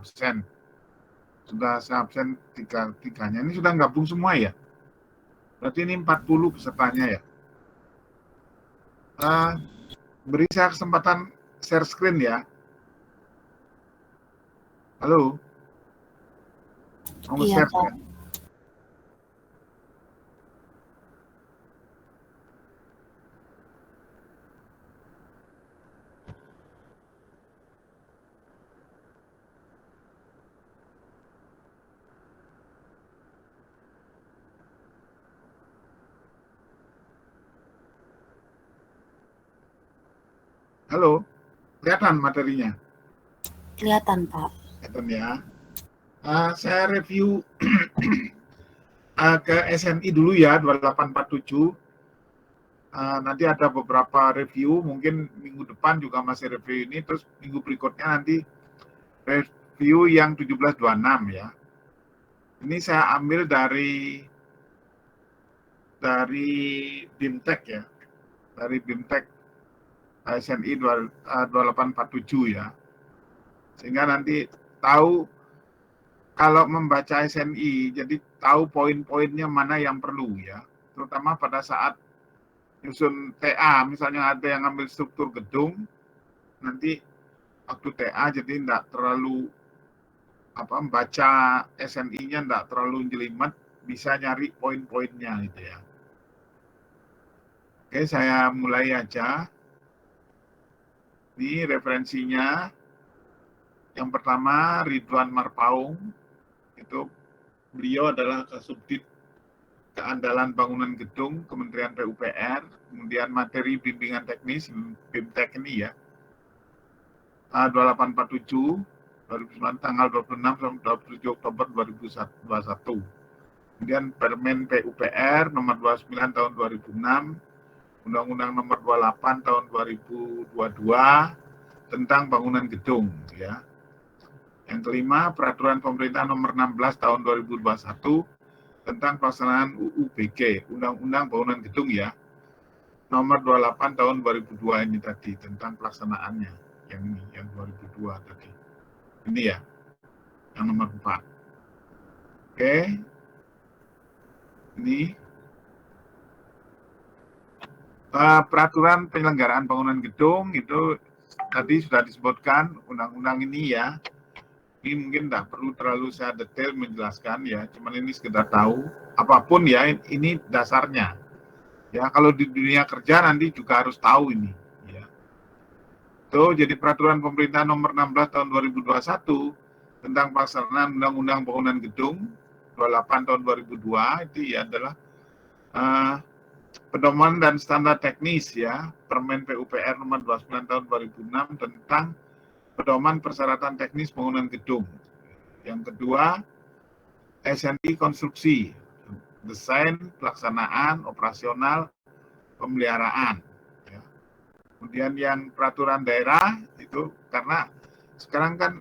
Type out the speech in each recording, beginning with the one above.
absen. Sudah saya absen tiganya. Ini sudah gabung semua ya? Berarti ini 40 pesertanya ya? Beri saya kesempatan share screen ya. Halo? Mau Iya, share Pak. ya? Halo? Kelihatan materinya? Kelihatan, Pak. Kelihatan ya. Saya review ke SNI dulu ya, 2847. Nanti ada beberapa review, mungkin minggu depan juga masih review ini, terus minggu berikutnya nanti review yang 1726 ya. Ini saya ambil dari BIMTEK ya, dari BIMTEK SNI 2847 ya. Sehingga nanti tahu kalau membaca SNI, jadi tahu poin-poinnya mana yang perlu ya. Terutama pada saat nyusun TA, misalnya ada yang ambil struktur gedung, nanti waktu TA jadi enggak terlalu membaca SNI-nya enggak terlalu jelimet, bisa nyari poin-poinnya gitu ya. Oke, saya mulai aja. Ini referensinya. Yang pertama Ridwan Marpaung, itu beliau adalah Kasubdit Keandalan Bangunan Gedung Kementerian PUPR, kemudian materi bimbingan teknis BIMTEK ini ya, 2847 2009 tanggal 26 sampai 27 Oktober 2021. Kemudian Permen PUPR nomor 29 tahun 2006, Undang-Undang nomor 28 tahun 2022 tentang bangunan gedung ya. Yang kelima, Peraturan Pemerintah nomor 16 tahun 2021 tentang pelaksanaan UUBG, Undang-Undang Bangunan Gedung ya, nomor 28 tahun 2002 ini tadi, tentang pelaksanaannya, yang 2002 tadi. Ini ya, yang nomor 4. Oke, ini Peraturan Penyelenggaraan Bangunan Gedung, itu tadi sudah disebutkan undang-undang ini ya. Ini mungkin tidak perlu terlalu saya detail menjelaskan ya, cuman ini sekedar tahu. Apapun ya, ini dasarnya. Ya, kalau di dunia kerja nanti juga harus tahu ini. Ya. Tuh, jadi Peraturan Pemerintah Nomor 16 Tahun 2021 tentang pelaksanaan Undang-Undang Bangunan Gedung 28 Tahun 2002 itu ya adalah pedoman dan standar teknis ya, Permen PUPR Nomor 29 Tahun 2006 tentang pedoman persyaratan teknis bangunan gedung. Yang kedua, SNI konstruksi, desain, pelaksanaan, operasional, pemeliharaan. Ya. Kemudian yang peraturan daerah itu karena sekarang kan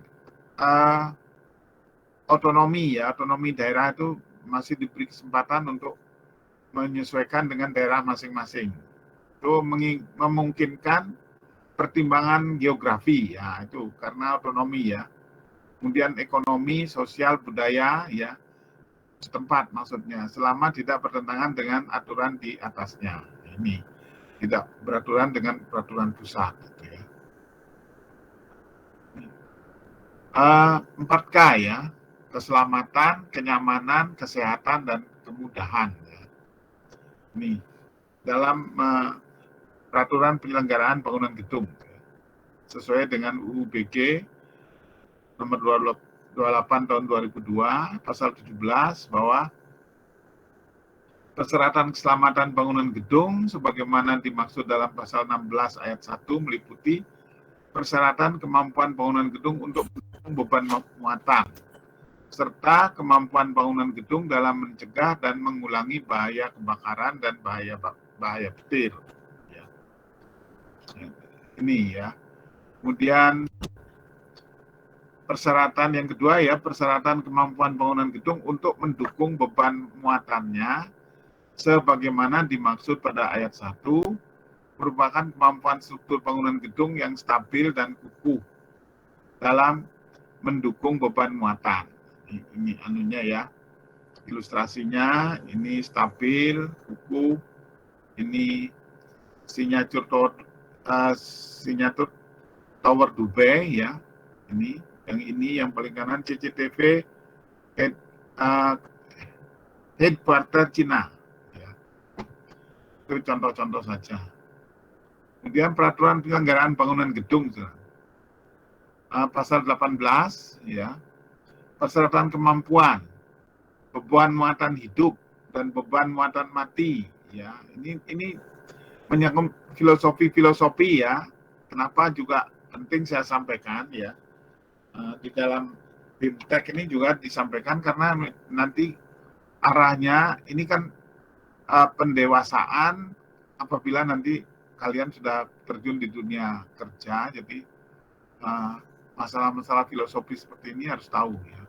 otonomi ya, otonomi daerah itu masih diberi kesempatan untuk menyesuaikan dengan daerah masing-masing. Itu memungkinkan pertimbangan geografi ya, itu karena otonomi ya. Kemudian ekonomi, sosial, budaya ya, setempat maksudnya, selama tidak bertentangan dengan aturan di atasnya. Ini tidak beraturan dengan peraturan pusat. Gitu ya. 4K ya, keselamatan, kenyamanan, kesehatan, dan kemudahan. Ya. Ini dalam peraturan penyelenggaraan bangunan gedung ya. Sesuai dengan UUBG nomor 28 tahun 2002 pasal 17 bahwa persyaratan keselamatan bangunan gedung sebagaimana dimaksud dalam pasal 16 ayat 1 meliputi persyaratan kemampuan bangunan gedung untuk mendukung beban muatan serta kemampuan bangunan gedung dalam mencegah dan mengulangi bahaya kebakaran dan bahaya petir. Ya. Ini ya. Kemudian persyaratan yang kedua ya, persyaratan kemampuan bangunan gedung untuk mendukung beban muatannya sebagaimana dimaksud pada ayat 1 merupakan kemampuan struktur bangunan gedung yang stabil dan kukuh dalam mendukung beban muatan. Ini anunya ya, ilustrasinya ini stabil, kuku, ini signature tower Dubai ya. Ini yang paling kanan CCTV headquarter Cina. Ya. Itu contoh-contoh saja. Kemudian peraturan penyelenggaraan bangunan gedung, pasal 18 ya, persyaratan kemampuan, beban muatan hidup dan beban muatan mati ya. Ini menyangkut filosofi ya. Kenapa juga penting saya sampaikan ya. Di dalam BIMTEK ini juga disampaikan karena nanti arahnya ini kan pendewasaan apabila nanti kalian sudah terjun di dunia kerja, jadi masalah-masalah filosofi seperti ini harus tahu ya.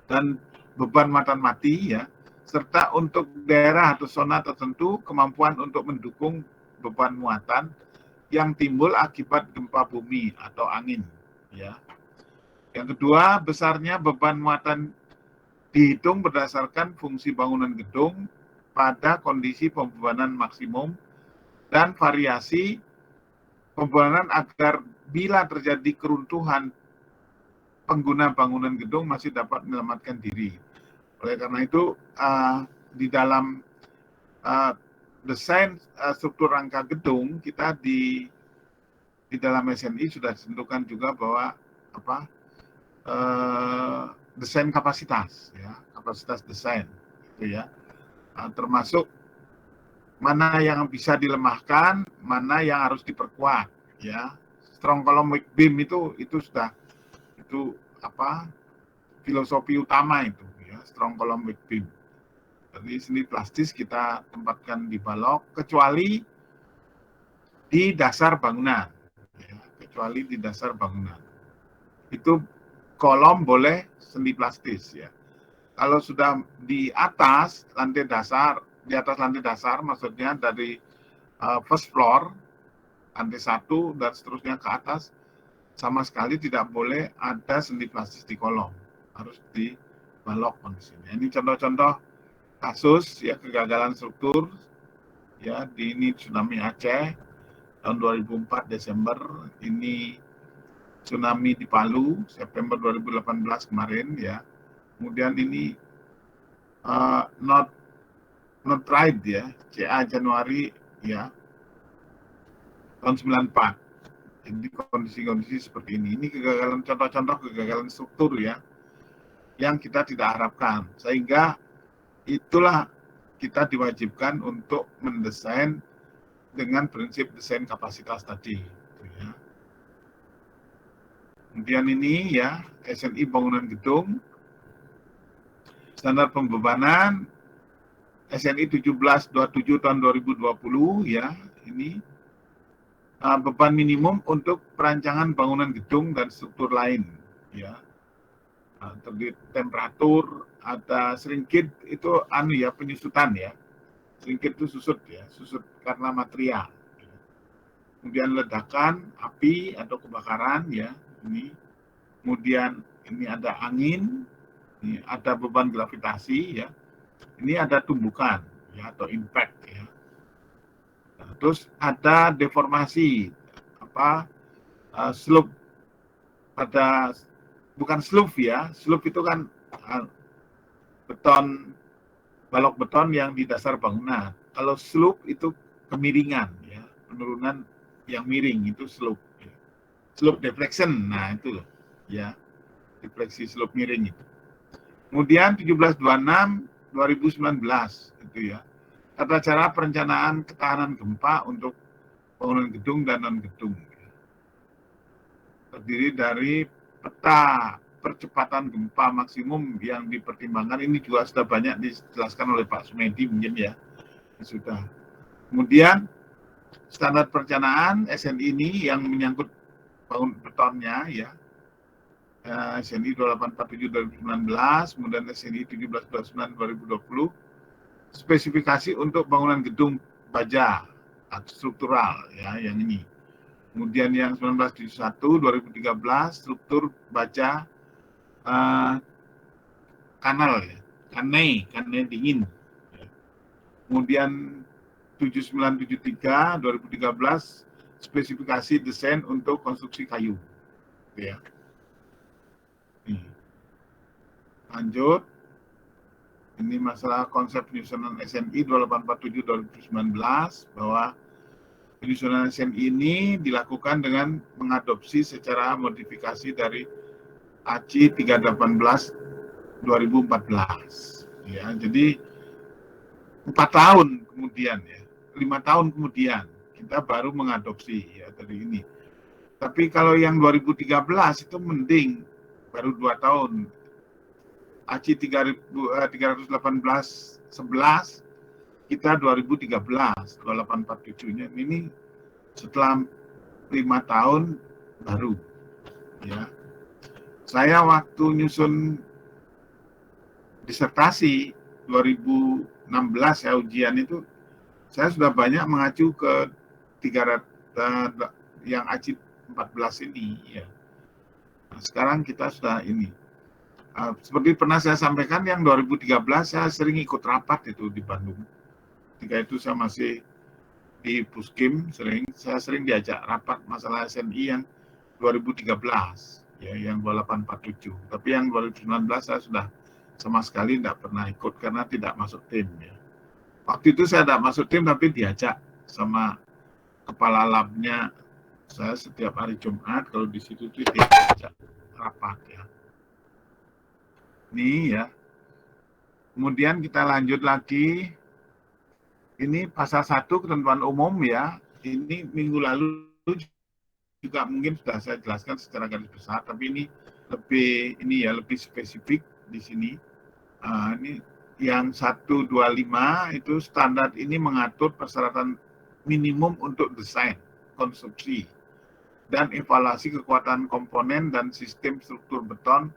Dan beban muatan mati ya, serta untuk daerah atau zona tertentu kemampuan untuk mendukung beban muatan yang timbul akibat gempa bumi atau angin ya. Yang kedua, besarnya beban muatan dihitung berdasarkan fungsi bangunan gedung pada kondisi pembebanan maksimum dan variasi pembebanan agar bila terjadi keruntuhan pengguna bangunan gedung masih dapat menyelamatkan diri. Oleh karena itu di dalam desain struktur rangka gedung kita di dalam SNI sudah ditentukan juga bahwa desain kapasitas ya, kapasitas desain gitu ya. Termasuk mana yang bisa dilemahkan, mana yang harus diperkuat ya. Strong column weak beam itu sudah filosofi utama itu ya, strong column weak beam. Jadi seni plastis kita tempatkan di balok kecuali di dasar bangunan ya, kecuali di dasar bangunan. Itu kolom boleh seni plastis ya. Kalau sudah di atas lantai dasar maksudnya dari first floor, lantai 1 dan seterusnya ke atas, sama sekali tidak boleh ada seni plastis di kolom, harus di balok kondisinya. Ini contoh-contoh kasus ya kegagalan struktur ya ini tsunami Aceh tahun 2004 Desember, ini tsunami di Palu September 2018 kemarin ya. Kemudian ini not right ya, CA Januari ya tahun 94. Jadi kondisi-kondisi seperti ini kegagalan, contoh-contoh kegagalan struktur ya yang kita tidak harapkan, sehingga itulah kita diwajibkan untuk mendesain dengan prinsip desain kapasitas tadi ya. Kemudian ini ya SNI bangunan gedung, standar pembebanan SNI 1727 tahun 2020 ya, ini beban minimum untuk perancangan bangunan gedung dan struktur lain ya. Terdiri temperatur, ada shrinkage itu penyusutan ya. Shrinkage itu susut ya, susut karena material. Kemudian ledakan, api atau kebakaran ya, ini. Kemudian ini ada angin, ini ada beban gravitasi ya. Ini ada tumbukan ya atau impact ya. Terus ada deformasi slope pada, bukan slope ya, slope itu kan balok beton yang di dasar bangunan. Kalau slope itu kemiringan ya, penurunan yang miring itu slope ya. Slope deflection, nah itu loh ya, defleksi slope miring itu. Kemudian 1726 2019 itu ya, tata cara perencanaan ketahanan gempa untuk bangunan gedung dan non gedung. Terdiri dari peta percepatan gempa maksimum yang dipertimbangkan, ini juga sudah banyak dijelaskan oleh Pak Sumedi mungkin ya, sudah. Kemudian standar perencanaan SNI ini yang menyangkut bangun betonnya ya, SNI 2847 2019, kemudian SNI 1729 2020, spesifikasi untuk bangunan gedung baja atau struktural ya, yang ini Kemudian yang 1971, 2013 struktur baja kanal ya, kanai dingin. Kemudian 7973 2013 spesifikasi desain untuk konstruksi kayu. Ya. Nih. Lanjut. Ini masalah konsep penyusunan SNI 2847 2019 bahwa penyusunan SNI ini dilakukan dengan mengadopsi secara modifikasi dari ACI 318 2014. Ya, jadi 4 tahun kemudian ya, 5 tahun kemudian kita baru mengadopsi ya dari ini. Tapi kalau yang 2013 itu mending baru 2 tahun. ACI 318 11 kita 2013 2847-nya ini setelah 5 tahun baru ya. Saya waktu nyusun disertasi 2016 ya ujian itu saya sudah banyak mengacu ke 300 yang ACI 14 ini ya. Nah, sekarang kita sudah ini. Seperti pernah saya sampaikan yang 2013 saya sering ikut rapat itu di Bandung. Ketika itu saya masih di Puskim, saya sering diajak rapat masalah SNI yang 2013 ya, yang 2847. Tapi yang 2019 saya sudah sama sekali tidak pernah ikut karena tidak masuk tim ya. Waktu itu saya tidak masuk tim tapi diajak sama kepala labnya. Saya setiap hari Jumat kalau di situ tuh diajak rapat ya. Ini ya. Kemudian kita lanjut lagi. Ini pasal 1 ketentuan umum ya. Ini minggu lalu juga mungkin sudah saya jelaskan secara garis besar, tapi ini lebih spesifik di sini. Ini yang 125 itu standar ini mengatur persyaratan minimum untuk desain, konstruksi, dan evaluasi kekuatan komponen dan sistem struktur beton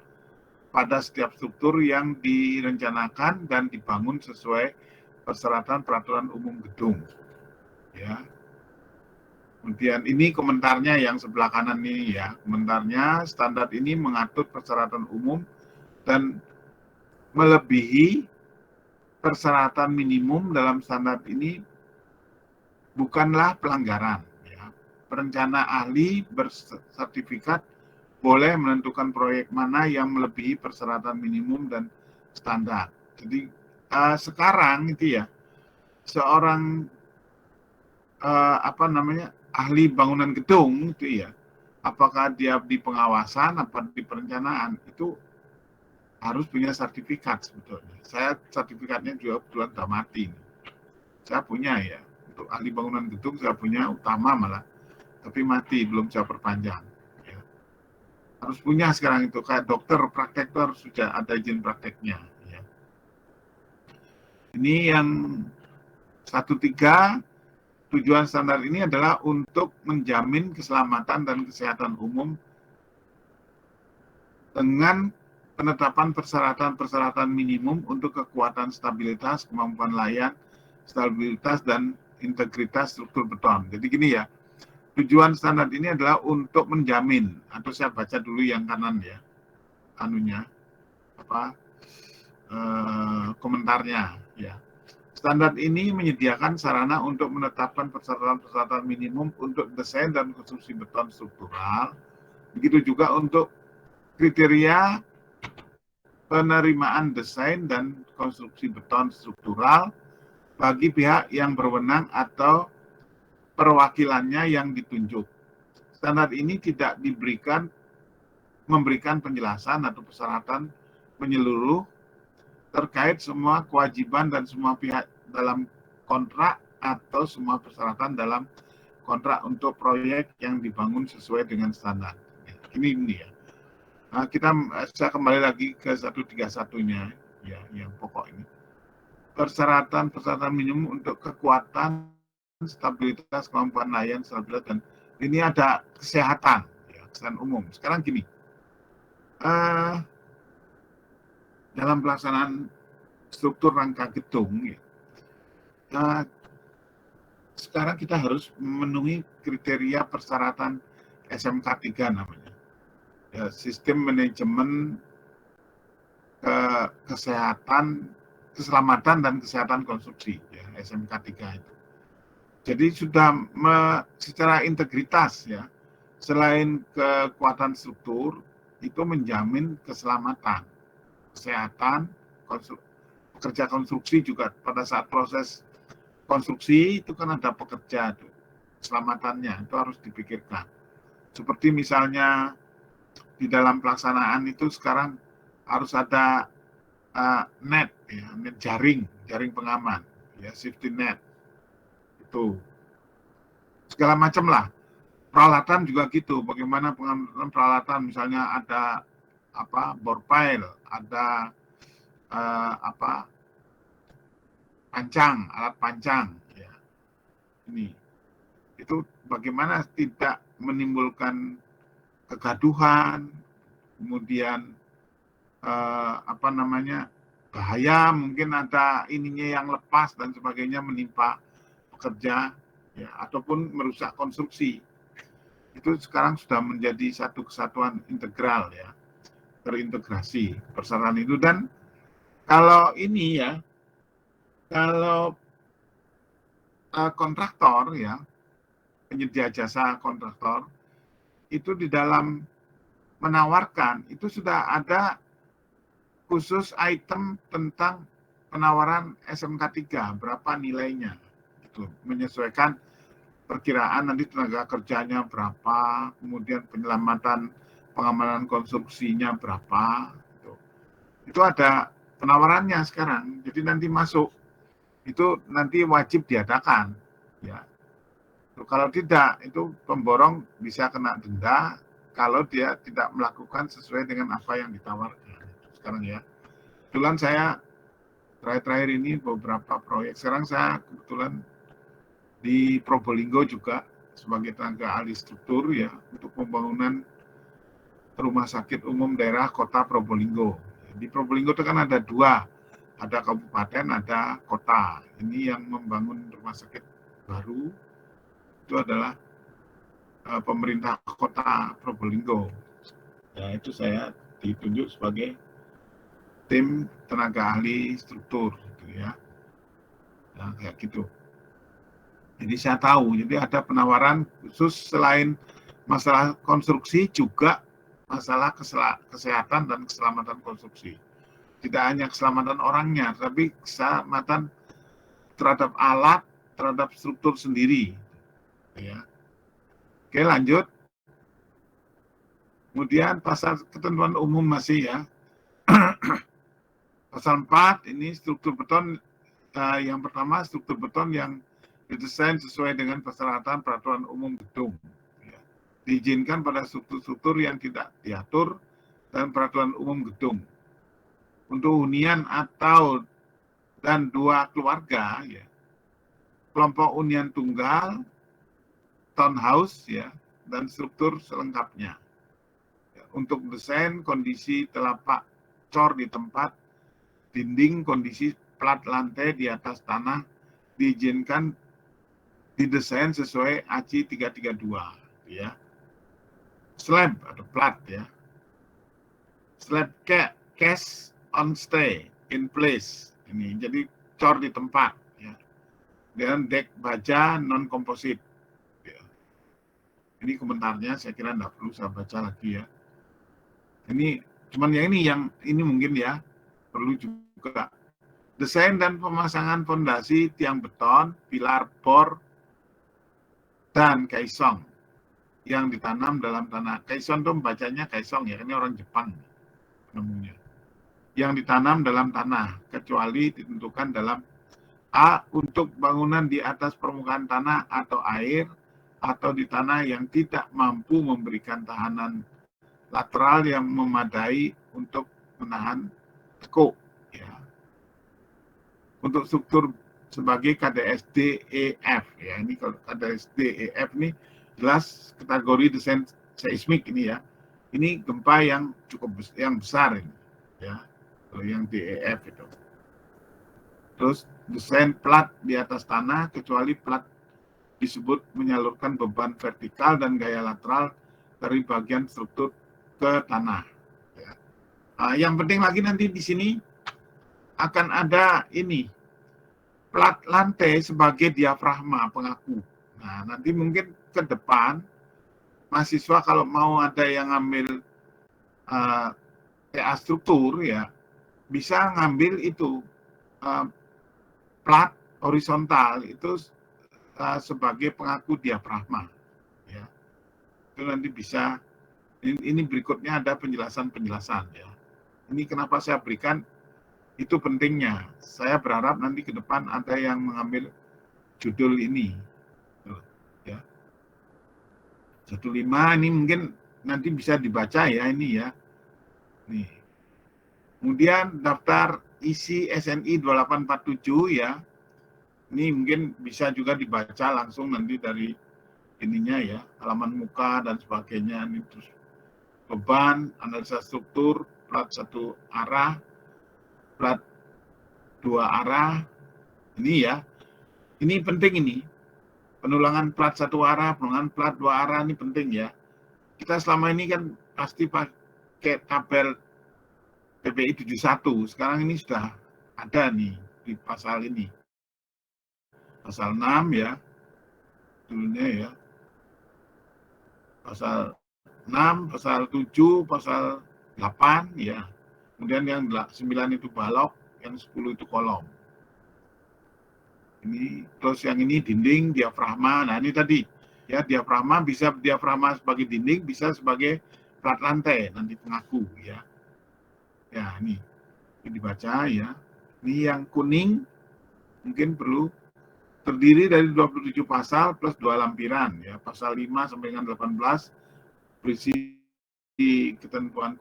pada setiap struktur yang direncanakan dan dibangun sesuai persyaratan peraturan umum gedung. Ya. Kemudian ini komentarnya yang sebelah kanan ini ya. Komentarnya standar ini mengatur persyaratan umum dan melebihi persyaratan minimum dalam standar ini bukanlah pelanggaran. Ya. Perencana ahli bersertifikat boleh menentukan proyek mana yang melebihi persyaratan minimum dan standar. Jadi sekarang itu ya seorang ahli bangunan gedung itu ya, apakah dia di pengawasan apa di perencanaan itu harus punya sertifikat sebetulnya. Saya sertifikatnya juga kebetulan sudah mati. Saya punya ya untuk ahli bangunan gedung saya punya utama malah, tapi mati belum saya perpanjang. Harus punya sekarang itu, kayak dokter praktek itu harus sudah ada izin prakteknya ya. Ini yang 13 tujuan standar ini adalah untuk menjamin keselamatan dan kesehatan umum dengan penetapan persyaratan-persyaratan minimum untuk kekuatan stabilitas, kemampuan layan, stabilitas dan integritas struktur beton. Jadi gini ya, tujuan standar ini adalah untuk menjamin, atau saya baca dulu yang kanan ya, komentarnya ya. Standar ini menyediakan sarana untuk menetapkan persyaratan-persyaratan minimum untuk desain dan konstruksi beton struktural. Begitu juga untuk kriteria penerimaan desain dan konstruksi beton struktural bagi pihak yang berwenang atau perwakilannya yang ditunjuk. Standar ini tidak memberikan penjelasan atau persyaratan menyeluruh terkait semua kewajiban dan semua pihak dalam kontrak atau semua persyaratan dalam kontrak untuk proyek yang dibangun sesuai dengan standar. Ini ya. Nah, saya kembali lagi ke 131-nya ya, yang pokok ini. Persyaratan minimum untuk kekuatan, stabilitas, kemampuan layan, stabilitas, dan ini ada kesehatan, ya, kesehatan umum. Sekarang gini, dalam pelaksanaan struktur rangka gedung, ya, sekarang kita harus memenuhi kriteria persyaratan SMK 3 namanya. Ya, sistem manajemen kesehatan, keselamatan dan kesehatan konstruksi, ya, SMK 3 itu. Jadi sudah secara integritas ya, selain kekuatan struktur, itu menjamin keselamatan, kesehatan, pekerja konstruksi juga pada saat proses konstruksi itu kan ada pekerja tuh, keselamatannya itu harus dipikirkan. Seperti misalnya di dalam pelaksanaan itu sekarang harus ada net, ya, net jaring pengaman, ya, safety net itu segala macam lah. Peralatan juga gitu, bagaimana pengamanan peralatan, misalnya ada bore pile, ada pancang, alat pancang, ya. Ini itu bagaimana tidak menimbulkan kegaduhan, kemudian bahaya, mungkin ada ininya yang lepas dan sebagainya menimpa pekerja, ya, ataupun merusak konstruksi. Itu sekarang sudah menjadi satu kesatuan integral, ya, terintegrasi persyaratan itu. Dan kalau ini ya, kalau kontraktor, ya, penyedia jasa kontraktor itu di dalam menawarkan itu sudah ada khusus item tentang penawaran SMK 3, berapa nilainya, itu menyesuaikan perkiraan nanti tenaga kerjanya berapa, kemudian penyelamatan pengamanan konstruksinya berapa, itu ada penawarannya sekarang. Jadi nanti masuk itu nanti wajib diadakan, ya. Kalau tidak, itu pemborong bisa kena denda kalau dia tidak melakukan sesuai dengan apa yang ditawarkan sekarang, ya. Kebetulan saya terakhir ini beberapa proyek. Sekarang saya kebetulan di Probolinggo juga sebagai tenaga ahli struktur, ya, untuk pembangunan rumah sakit umum daerah kota Probolinggo. Di Probolinggo itu kan ada dua, ada kabupaten, ada kota. Ini yang membangun rumah sakit baru itu adalah pemerintah kota Probolinggo. Ya, itu saya ditunjuk sebagai tim tenaga ahli struktur, gitu ya. Nah, kayak gitu. Jadi saya tahu, jadi ada penawaran khusus selain masalah konstruksi juga masalah kesehatan dan keselamatan konstruksi. Tidak hanya keselamatan orangnya, tapi keselamatan terhadap alat, terhadap struktur sendiri. Ya. Oke, lanjut. Kemudian pasal ketentuan umum masih, ya. Pasal 4 ini struktur beton, yang pertama struktur beton yang didesain sesuai dengan persyaratan peraturan umum gedung. Ya. Diizinkan pada struktur-struktur yang tidak diatur dan peraturan umum gedung. Untuk hunian atau dan dua keluarga, ya, kelompok hunian tunggal, townhouse, ya, dan struktur selengkapnya. Ya, untuk desain kondisi telapak cor di tempat, dinding kondisi plat lantai di atas tanah diizinkan didesain sesuai ACI 332, ya. Slab atau plat, ya. Slab cast on stay in place. Ini jadi cor di tempat, ya. Dan dek baja non komposit. Ya. Ini komentarnya saya kira enggak perlu saya baca lagi, ya. Ini cuman yang ini mungkin, ya, perlu juga desain dan pemasangan fondasi tiang beton, pilar bor dan kaisong yang ditanam dalam tanah. Kaisong itu bacanya kaisong, ya, ini orang Jepang namanya. Yang ditanam dalam tanah kecuali ditentukan dalam A, untuk bangunan di atas permukaan tanah atau air, atau di tanah yang tidak mampu memberikan tahanan lateral yang memadai untuk menahan tekuk, ya. Untuk struktur sebagai KDSD-EF, ya, ini kalau KDSD-EF ini jelas kategori desain seismik ini, ya. Ini gempa yang cukup yang besar ini, ya. Kalau yang DEF itu. Terus desain plat di atas tanah kecuali plat disebut menyalurkan beban vertikal dan gaya lateral dari bagian struktur ke tanah. Ya. Yang penting lagi nanti di sini akan ada ini plat lantai sebagai diafragma pengaku. Nah, nanti mungkin ke depan mahasiswa kalau mau ada yang ngambil TA struktur ya bisa ngambil itu plat horizontal itu sebagai pengaku diafragma. Ya. Itu nanti bisa. Ini berikutnya ada penjelasan-penjelasan ya. Ini kenapa saya berikan itu pentingnya. Saya berharap nanti ke depan ada yang mengambil judul ini. Ya. 15 ini mungkin nanti bisa dibaca ya ini ya. Nih. Kemudian daftar isi SNI 2847 ya. Ini mungkin bisa juga dibaca langsung nanti dari ininya ya, halaman muka dan sebagainya. Ini terus beban, analisa struktur, plat satu arah, plat dua arah, ini ya. Ini penting ini. Penulangan plat satu arah, penulangan plat dua arah ini penting ya. Kita selama ini kan pasti pakai tabel PPI 71. Sekarang ini sudah ada nih di pasal ini. Pasal 6 ya. Dulunya ya. Pasal 6, pasal 7, pasal 8 ya. Kemudian yang 9 itu balok, yang 10 itu kolom. Ini terus yang ini dinding, diafragma. Nah, ini tadi ya diafragma bisa diafragma sebagai dinding, bisa sebagai plat lantai nanti pengaku ya. Ya, ini dibaca ya. Ini yang kuning mungkin perlu terdiri dari 27 pasal plus 2 lampiran ya. Pasal 5 sampai dengan 18 berisi ketentuan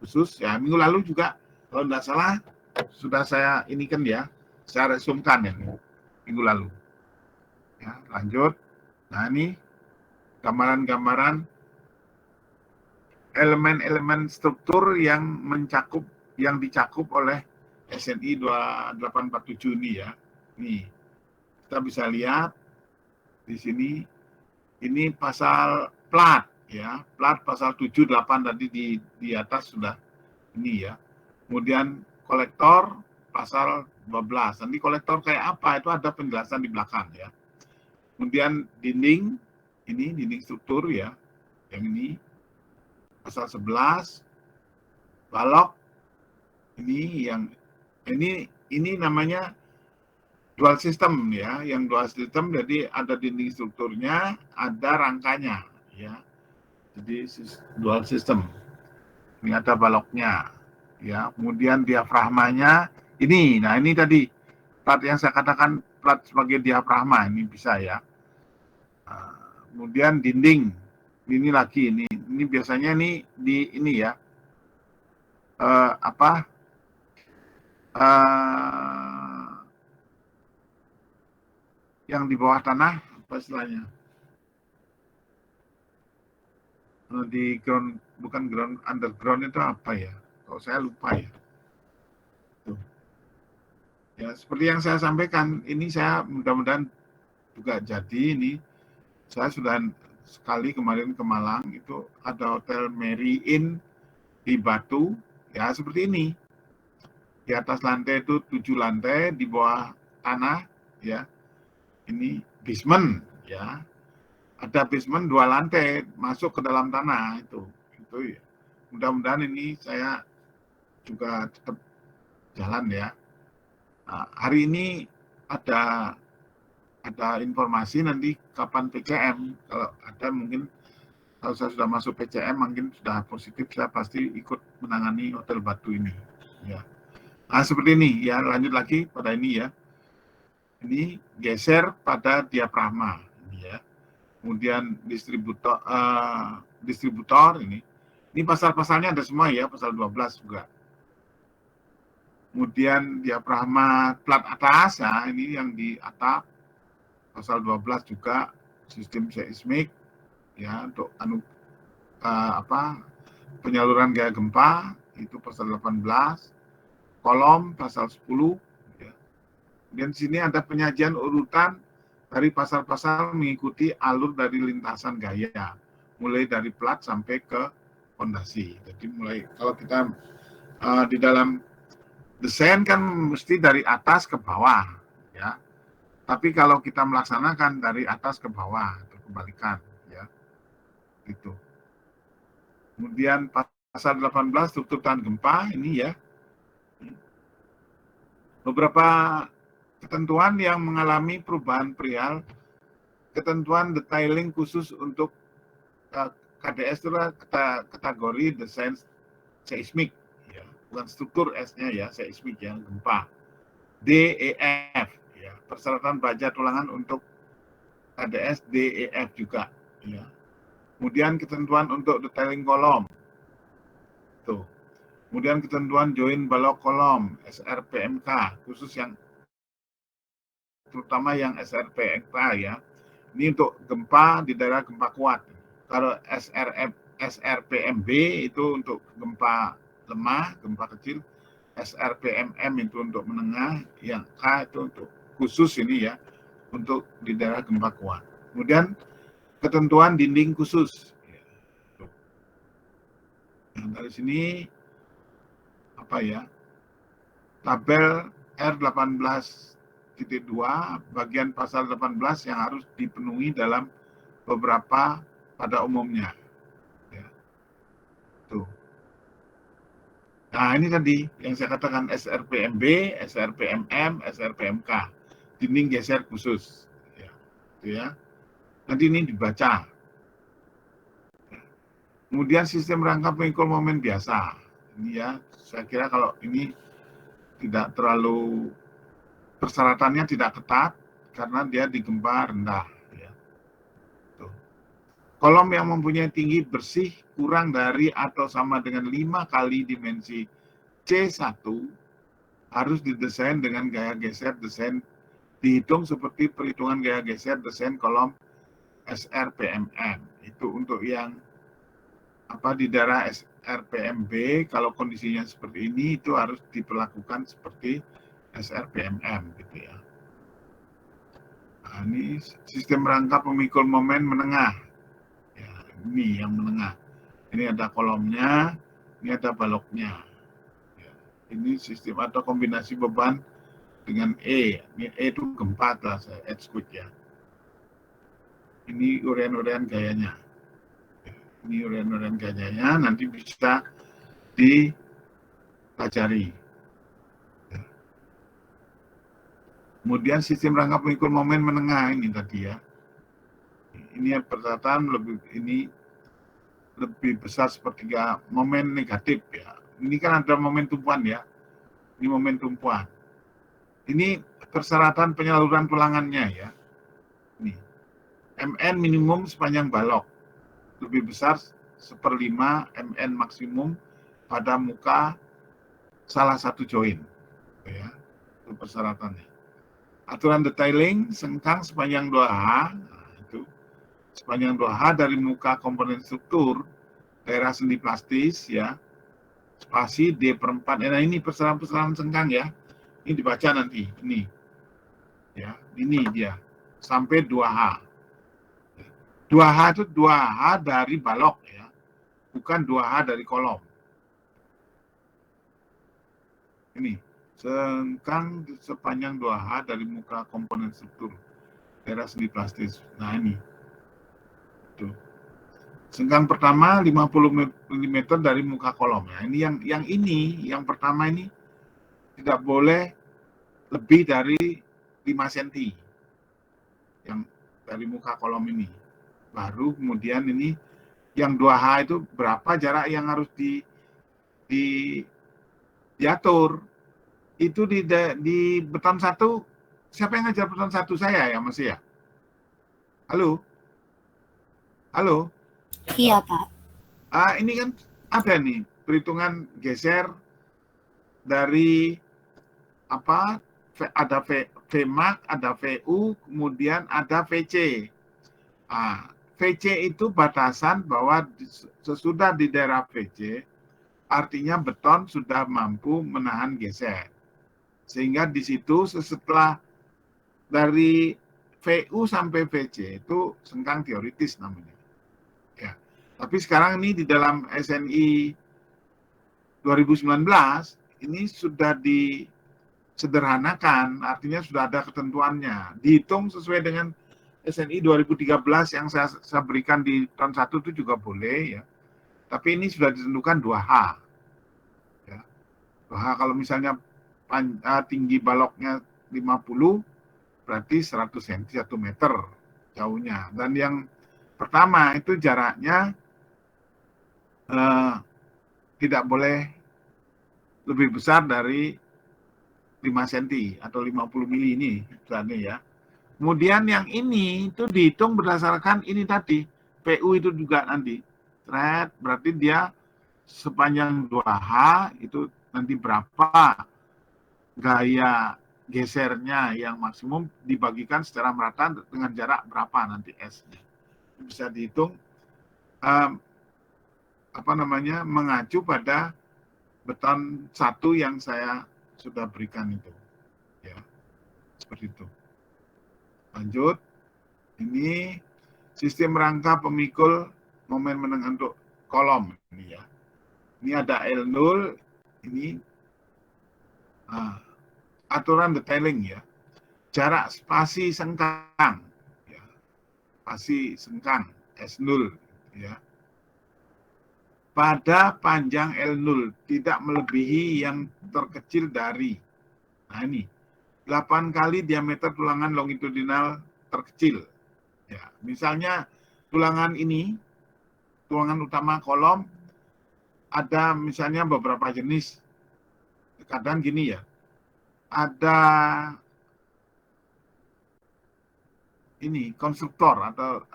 khusus ya. Minggu lalu juga kalau tidak salah sudah saya ini kan ya, saya resumkan ya minggu lalu. Ya, lanjut. Nah, ini gambaran-gambaran elemen-elemen struktur yang dicakup oleh SNI 2847 ini ya. Nih, kita bisa lihat di sini ini pasal plat ya, plat pasal 7 8 tadi di atas sudah ini ya. Kemudian kolektor pasal 12. Nanti kolektor kayak apa itu ada penjelasan di belakang ya. Kemudian dinding, ini dinding struktur ya, yang ini pasal 11, balok, ini yang ini namanya dual system ya, yang dual system jadi ada dinding strukturnya, ada rangkanya ya, jadi dual system. Ini ada baloknya ya, kemudian diafragmanya ini, nah ini tadi plat yang saya katakan plat sebagai diafragma ini bisa ya. Kemudian dinding ini lagi ini biasanya ini ya yang di bawah tanah apa istilahnya di ground, bukan ground, underground itu apa ya, kalau saya lupa ya. Tuh. Ya seperti yang saya sampaikan ini, saya mudah-mudahan juga jadi ini. Saya sudah sekali kemarin ke Malang itu ada hotel Mary Inn di Batu ya, seperti ini. Di atas lantai itu 7 lantai, di bawah tanah ya. Ini basement ya. Ada basement 2 lantai masuk ke dalam tanah itu ya. Mudah-mudahan ini saya juga tetap jalan ya. Nah, hari ini ada informasi nanti kapan PCM, kalau ada mungkin kalau saya sudah masuk PCM mungkin sudah positif, saya pasti ikut menangani hotel Batu ini ya. Nah, seperti ini ya, lanjut lagi pada ini ya. Ini geser pada diafragma ini ya. Kemudian distributor ini pasal-pasalnya ada semua ya, pasal 12 juga. Kemudian diafragma plat atas ya, ini yang di atap pasal 12 juga, sistem seismik ya untuk penyaluran gaya gempa itu pasal 18, kolom pasal 10 ya. Kemudian di sini ada penyajian urutan dari pasar-pasar mengikuti alur dari lintasan gaya, mulai dari plat sampai ke fondasi. Jadi mulai kalau kita di dalam desain kan mesti dari atas ke bawah, ya. Tapi kalau kita melaksanakan dari atas ke bawah, atau kebalikan, ya, gitu. Kemudian pasal 18 struktur tahan gempa ini ya, beberapa ketentuan yang mengalami perubahan perihal ketentuan detailing khusus untuk KDS itu kategori desain seismik, ya, bukan struktur S-nya ya, seismik ya, gempa. DEF, ya, persyaratan baja tulangan untuk KDS DEF juga, ya. Kemudian ketentuan untuk detailing kolom, tuh. Kemudian ketentuan join balok kolom SRPMK khusus yang terutama yang SRPMK ya. Ini untuk gempa di daerah gempa kuat. Kalau SRPMB itu untuk gempa lemah, gempa kecil. SRPMM itu untuk menengah, yang K itu untuk khusus ini ya, untuk di daerah gempa kuat. Kemudian ketentuan dinding khusus. Nah, dari sini apa ya? Tabel R18.2 bagian pasal 18 yang harus dipenuhi dalam beberapa pada umumnya. Ya. Tuh. Nah, ini tadi yang saya katakan SRPMB, SRPMM, SRPMK. Dinding geser khusus. Ya. Itu ya. Nanti ini dibaca. Kemudian sistem rangka pengikul momen biasa. Ini ya, saya kira kalau ini tidak terlalu, persyaratannya tidak ketat karena dia di gempa rendah. Ya. Tuh. Kolom yang mempunyai tinggi bersih kurang dari atau sama dengan 5 kali dimensi C1 harus didesain dengan gaya geser desain, dihitung seperti perhitungan gaya geser desain kolom SRPMM. Itu untuk yang di daerah SRPMB, kalau kondisinya seperti ini itu harus diperlakukan seperti SRPMM gitu ya. Nah, ini sistem rangka pemikul momen menengah. Ya, ini yang menengah. Ini ada kolomnya, ini ada baloknya. Ya, ini sistem atau kombinasi beban dengan E. Ini E itu gempa lah, earthquake ya. Ini urean-urean gayanya. Ini urean-urean gayanya nanti bisa dipelajari. Kemudian sistem rangka pemikul momen menengah ini tadi ya. Ini persyaratan lebih besar sepertiga momen negatif ya. Ini kan ada momen tumpuan ya. Ini momen tumpuan. Ini persyaratan penyaluran tulangannya ya. Ini MN minimum sepanjang balok lebih besar 1/5 MN maksimum pada muka salah satu join. Ya, itu persyaratannya. Aturan detailing sengkang sepanjang 2H, nah, itu sepanjang 2H dari muka komponen struktur daerah sendi plastis ya, spasi D/4. Nah, ini persyaratan sengkang ya. Ini dibaca nanti, ini. Ya, ini dia. Sampai 2H. 2H itu 2H dari balok ya. Bukan 2H dari kolom. Ini sengkang sepanjang 2H dari muka komponen struktur daerah sendi plastis. Nah, ini. Tuh. Sengkang pertama 50 mm dari muka kolom. Nah, ini yang pertama ini tidak boleh lebih dari 5 cm yang dari muka kolom ini. Baru kemudian ini yang 2H itu berapa jarak yang harus diatur. Itu di beton 1, siapa yang ngajar beton 1? Saya ya masih ya? Halo? Halo? Iya, Pak. Ini kan ada nih perhitungan geser dari ada VMAX, ada VU, kemudian ada VC. VC itu batasan bahwa sesudah di daerah VC, artinya beton sudah mampu menahan geser. Sehingga di situ setelah dari VU sampai VC itu sengkang teoritis namanya. Ya. Tapi sekarang ini di dalam SNI 2019 ini sudah disederhanakan, artinya sudah ada ketentuannya. Dihitung sesuai dengan SNI 2013 yang saya berikan di tahun 1 itu juga boleh ya. Tapi ini sudah ditentukan 2H. Ya. 2H kalau misalnya tinggi baloknya 50 berarti 100 cm 1 meter jauhnya. Dan yang pertama itu jaraknya tidak boleh lebih besar dari 5 cm atau 50 mili ini misalnya ya. Kemudian yang ini itu dihitung berdasarkan ini tadi, PU itu juga nanti. Berarti dia sepanjang 2H itu nanti berapa gaya gesernya yang maksimum dibagikan secara merata dengan jarak berapa nanti S-nya. Bisa dihitung mengacu pada beton 1 yang saya sudah berikan itu. Ya. Seperti itu. Lanjut. Ini sistem rangka pemikul momen menengah untuk kolom ini ya. Ini ada L0, ini aturan detailing ya. Jarak spasi sengkang ya. Spasi sengkang S0 ya. Pada panjang L0 tidak melebihi yang terkecil dari. Nah ini 8 kali diameter tulangan longitudinal terkecil. Ya, misalnya tulangan ini, tulangan utama kolom, ada misalnya beberapa jenis. Kadang gini ya, ada ini konstruktor atau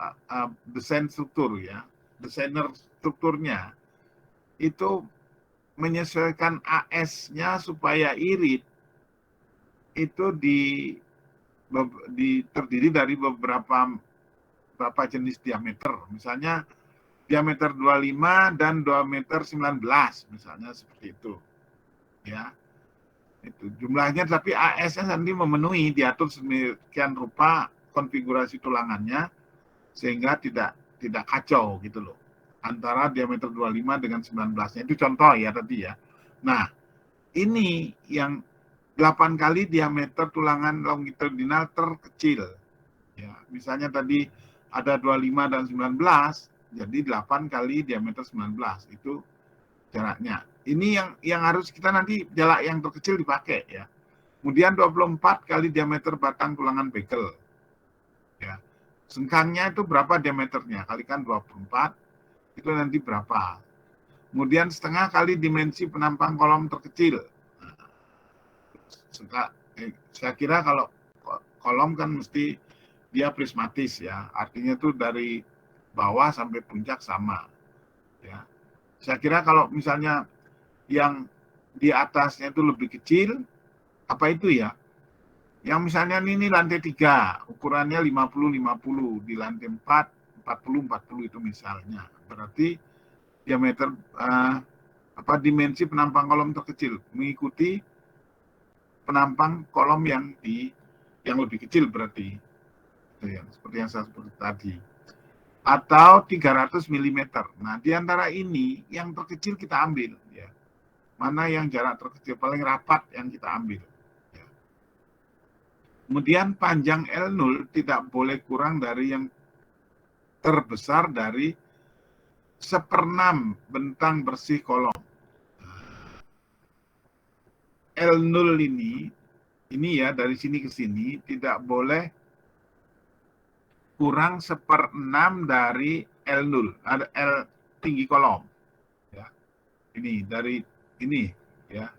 desain struktur ya, desainer strukturnya itu menyesuaikan AS-nya supaya irit itu terdiri dari beberapa jenis diameter. Misalnya diameter 25 dan diameter 19 misalnya seperti itu. Ya. Itu jumlahnya, tapi AS-nya nanti memenuhi, diatur sedemikian rupa konfigurasi tulangannya sehingga tidak kacau gitu loh. Antara diameter 25 dengan 19-nya. Itu contoh ya tadi ya. Nah, ini yang 8 kali diameter tulangan longitudinal terkecil. Ya, misalnya tadi ada 25 dan 19, jadi 8 kali diameter 19 itu jaraknya. Ini yang harus kita nanti jarak yang terkecil dipakai ya. Kemudian 24 kali diameter batang tulangan bekel. Ya. Sengkangnya itu berapa diameternya? Kalikan 24, itu nanti berapa. Kemudian setengah kali dimensi penampang kolom terkecil. Saya kira kalau kolom kan mesti dia prismatis ya, artinya itu dari bawah sampai puncak sama. Ya. Saya kira kalau misalnya yang di atasnya itu lebih kecil, apa itu ya? Yang misalnya ini lantai 3, ukurannya 50-50, di lantai 4, 40-40 itu misalnya. Berarti diameter dimensi penampang kolom terkecil mengikuti penampang kolom yang lebih kecil berarti. Ya, seperti yang saya sebut tadi. Atau 300 mm. Nah, di antara ini yang terkecil kita ambil ya. Mana yang jarak terkecil paling rapat yang kita ambil. Ya. Kemudian panjang L0 tidak boleh kurang dari yang terbesar dari 1/6 bentang bersih kolom. L0 ini ya dari sini ke sini tidak boleh kurang 1/6 dari L0, ada L tinggi kolom. Ya. Ini dari ini ya.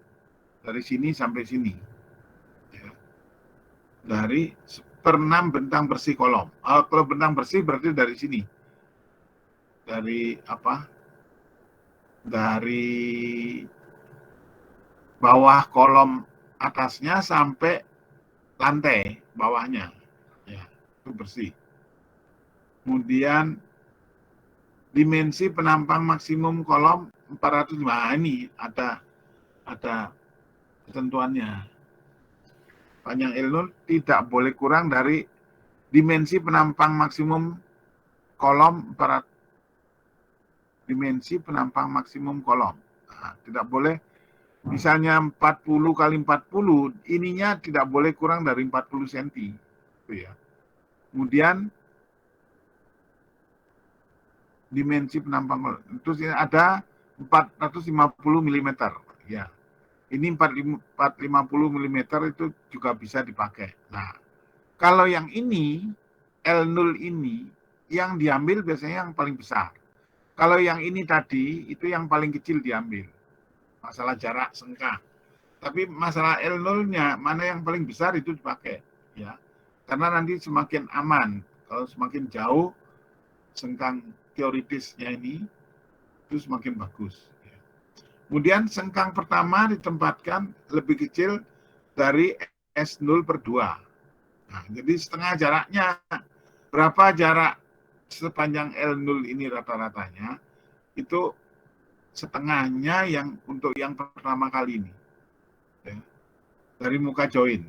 Dari sini sampai sini. Ya. Dari 1/6 bentang bersih kolom. Kalau bentang bersih berarti dari sini. Dari apa? Dari bawah kolom atasnya sampai lantai bawahnya. Ya, itu bersih. Kemudian dimensi penampang maksimum kolom 405. Nah, ini ada ketentuannya. Panjang L0 tidak boleh kurang dari Dimensi penampang maksimum kolom dimensi penampang maksimum kolom. Nah, tidak boleh misalnya 40 kali 40, ininya tidak boleh kurang dari 40 cm. Itu ya. Kemudian dimensi penampang itu ada 450 mm. Ya. Ini 450 mm itu juga bisa dipakai. Nah, kalau yang ini L0 ini yang diambil biasanya yang paling besar. Kalau yang ini tadi itu yang paling kecil diambil. Masalah jarak sengkang. Tapi masalah L0-nya mana yang paling besar itu dipakai, ya. Karena nanti semakin aman. Kalau semakin jauh sengkang teoritisnya ini itu semakin bagus. Ya. Kemudian sengkang pertama ditempatkan lebih kecil dari S0/2. Nah, jadi setengah jaraknya. Berapa jarak sepanjang L0 ini rata-ratanya? Itu setengahnya yang untuk yang pertama kali ini. Ya, dari muka join.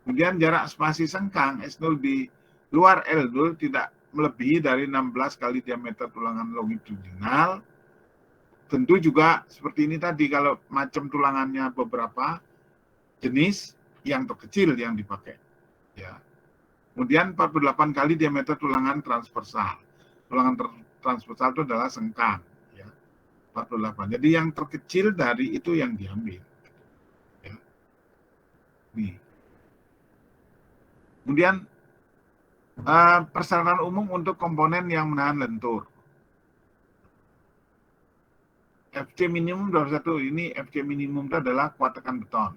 Kemudian jarak spasi sengkang S0 di luar L0 tidak melebihi dari 16 kali diameter tulangan longitudinal. Tentu juga seperti ini tadi, kalau macam tulangannya beberapa jenis, yang terkecil yang dipakai. Ya. Kemudian 48 kali diameter tulangan transversal. Tulangan transversal itu adalah sengkang. Ya. 48. Jadi yang terkecil dari itu yang diambil. Ya. Nih. Kemudian persyaratan umum untuk komponen yang menahan lentur. FC minimum 21, ini FC minimum itu adalah kuat tekan beton.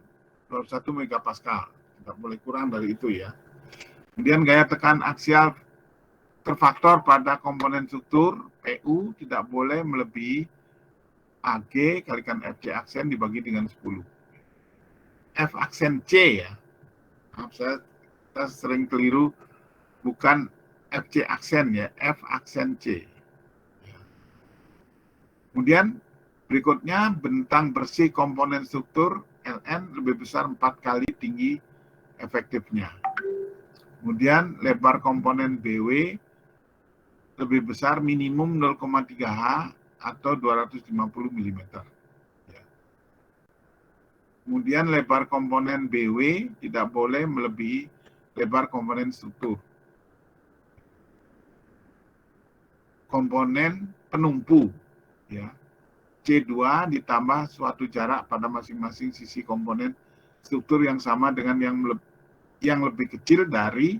21 megapascal. Tidak boleh kurang dari itu ya. Kemudian gaya tekan aksial terfaktor pada komponen struktur PU tidak boleh melebihi AG kalikan FC aksen dibagi dengan 10. F aksen C ya. Saya sering keliru, bukan FC aksen ya, F aksen C. Kemudian berikutnya bentang bersih komponen struktur LN lebih besar 4 kali tinggi efektifnya. Kemudian lebar komponen BW lebih besar minimum 0,3 H atau 250 mm. Kemudian lebar komponen BW tidak boleh melebihi lebar komponen struktur. Komponen penumpu, ya. C2 ditambah suatu jarak pada masing-masing sisi komponen struktur yang sama dengan yang lebih kecil dari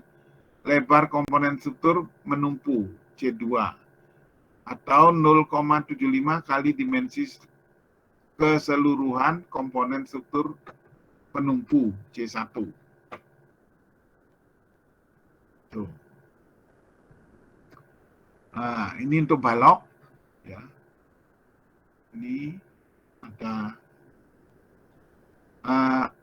lebar komponen struktur menumpu C2 atau 0,75 kali dimensi keseluruhan komponen struktur penumpu C1. Tuh. Nah, ini untuk balok, ya. Ini ada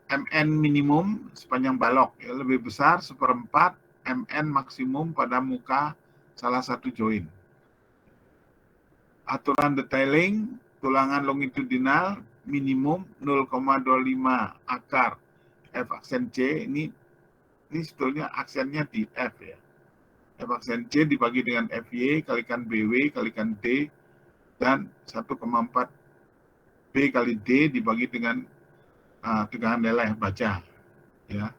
MN minimum sepanjang balok, ya, lebih besar 1/4 MN maksimum pada muka salah satu join. Aturan detailing tulangan longitudinal minimum 0,25 akar F aksen C. Ini sebetulnya aksennya di F ya. F aksen C dibagi dengan FY kalikan BW kalikan D dan 1,4 B kali D dibagi dengan tegangan leleh baja. Ya.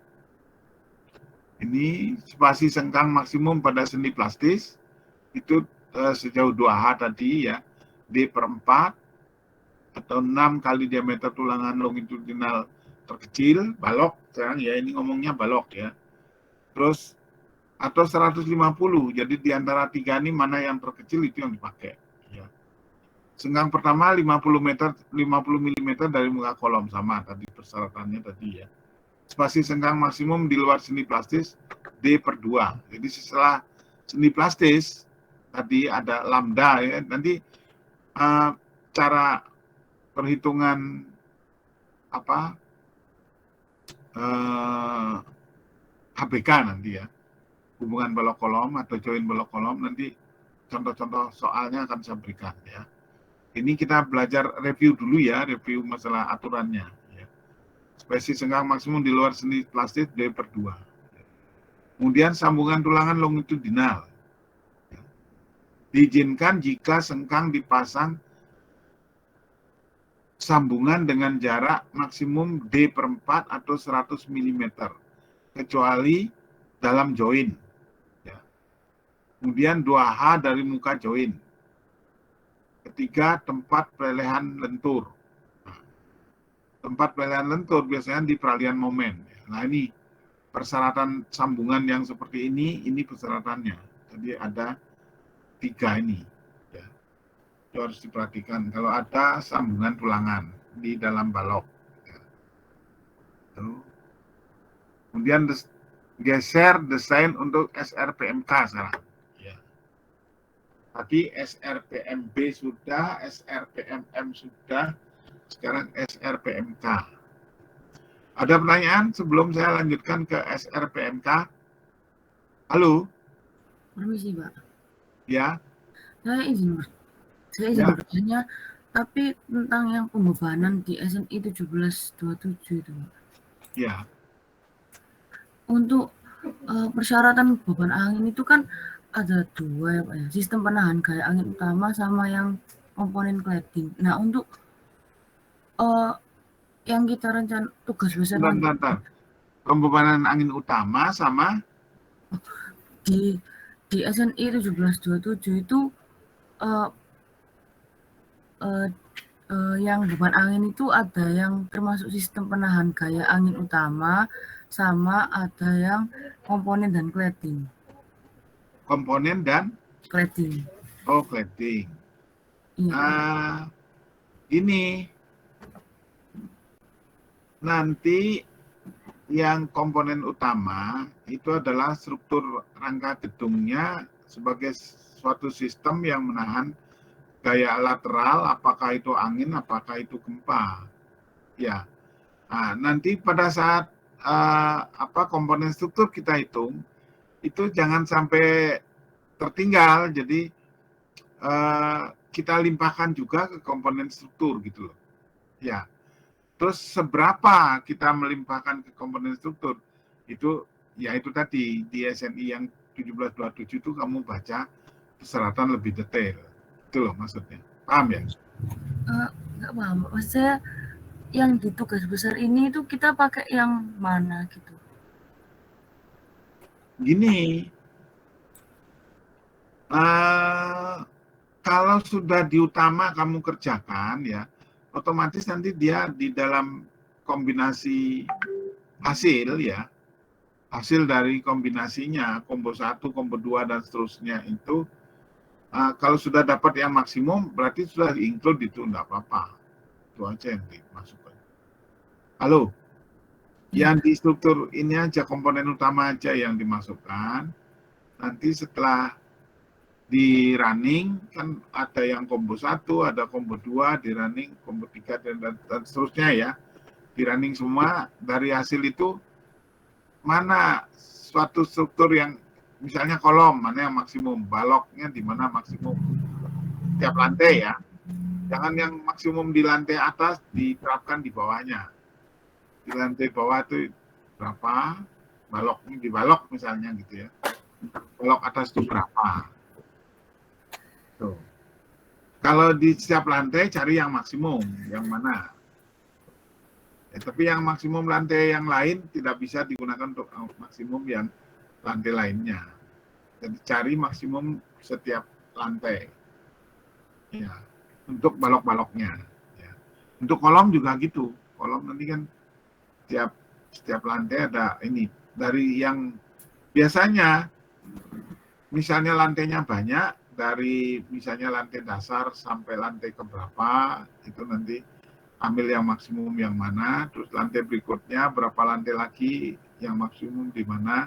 Ini spasi sengkang maksimum pada sendi plastis itu sejauh 2H tadi ya, D/4 atau 6 kali diameter tulangan longitudinal terkecil, balok sekarang ya, ini ngomongnya balok ya. Terus atau 150, jadi di antara tiga ini mana yang terkecil itu yang dipakai. Ya. Sengkang pertama 50 mm dari muka kolom, sama tadi persyaratannya tadi ya. Spasi sengkang maksimum di luar sendi plastis D/2. Jadi setelah sendi plastis tadi ada lambda ya, nanti cara perhitungan HBK nanti ya, hubungan balok kolom atau join balok kolom, nanti contoh-contoh soalnya akan saya berikan ya. Ini kita belajar review dulu ya, review masalah aturannya ya. Spasi sengkang maksimum di luar sendi plastis D/2. Kemudian sambungan tulangan longitudinal. Diizinkan jika sengkang dipasang sambungan dengan jarak maksimum D/4 atau 100 mm, kecuali dalam join. Ya. Kemudian 2H dari muka join. Ketiga, tempat pelelehan lentur. Nah, tempat pelelehan lentur biasanya di peralihan momen. Nah, ini persyaratan sambungan yang seperti ini persyaratannya. Jadi ada 3 ini. Ya. Itu harus diperhatikan kalau ada sambungan tulangan di dalam balok. Ya. Kemudian geser desain untuk SRPMK sekarang. Ya. Tadi SRPMB sudah, SRPMM sudah, sekarang SRPMK. Ada pertanyaan sebelum saya lanjutkan ke SRPMK? Halo? Permisi, Pak. Ya. Saya izin bertanya, tapi tentang yang pembebanan di SNI 1727 itu, Pak. Ya. Untuk persyaratan beban angin itu kan ada 2 ya, Pak ya. Sistem penahan gaya angin utama sama yang komponen cladding. Nah, untuk yang kita rencana tugas besar Bentar. Pembebanan angin utama sama di SNI 1727 itu yang beban angin itu ada yang termasuk sistem penahan gaya angin utama sama ada yang komponen dan cladding. Komponen dan Cladding. Oh, cladding. Iya. Ini nanti yang komponen utama itu adalah struktur rangka gedungnya sebagai suatu sistem yang menahan gaya lateral, apakah itu angin, apakah itu gempa. Ya. Nah, nanti pada saat komponen struktur kita hitung, itu jangan sampai tertinggal. Jadi kita limpahkan juga ke komponen struktur gitu loh. Ya. Terus seberapa kita melimpahkan ke komponen struktur itu ya itu tadi di SNI yang 1727 itu kamu baca persyaratan lebih detail. Itu loh maksudnya. Paham ya? Enggak paham. Maksudnya yang di tugas besar ini itu kita pakai yang mana gitu? Gini, kalau sudah diutama kamu kerjakan ya, otomatis nanti dia di dalam kombinasi hasil ya, hasil dari kombinasinya, combo 1, combo 2, dan seterusnya itu, kalau sudah dapat yang maksimum, berarti sudah include itu, enggak apa-apa. Itu aja yang dimasukkan. Halo? Yang di struktur ini aja, komponen utama aja yang dimasukkan. Nanti setelah di running kan ada yang combo 1, ada combo 2, di running combo 3 dan seterusnya ya. Di running semua, dari hasil itu mana suatu struktur yang misalnya kolom mana yang maksimum, baloknya di mana maksimum tiap lantai ya. Jangan yang maksimum di lantai atas diterapkan di bawahnya. Di lantai bawah itu berapa, baloknya di balok misalnya gitu ya. Balok atas itu berapa. Tuh. Kalau di setiap lantai cari yang maksimum, yang mana. Ya, tapi yang maksimum lantai yang lain tidak bisa digunakan untuk maksimum yang lantai lainnya. Jadi cari maksimum setiap lantai. Ya, untuk balok-baloknya. Ya. Untuk kolom juga gitu. Kolom nanti kan setiap lantai ada ini. Dari yang biasanya misalnya lantainya banyak, dari misalnya lantai dasar sampai lantai keberapa, itu nanti ambil yang maksimum yang mana, terus lantai berikutnya berapa lantai lagi yang maksimum di mana,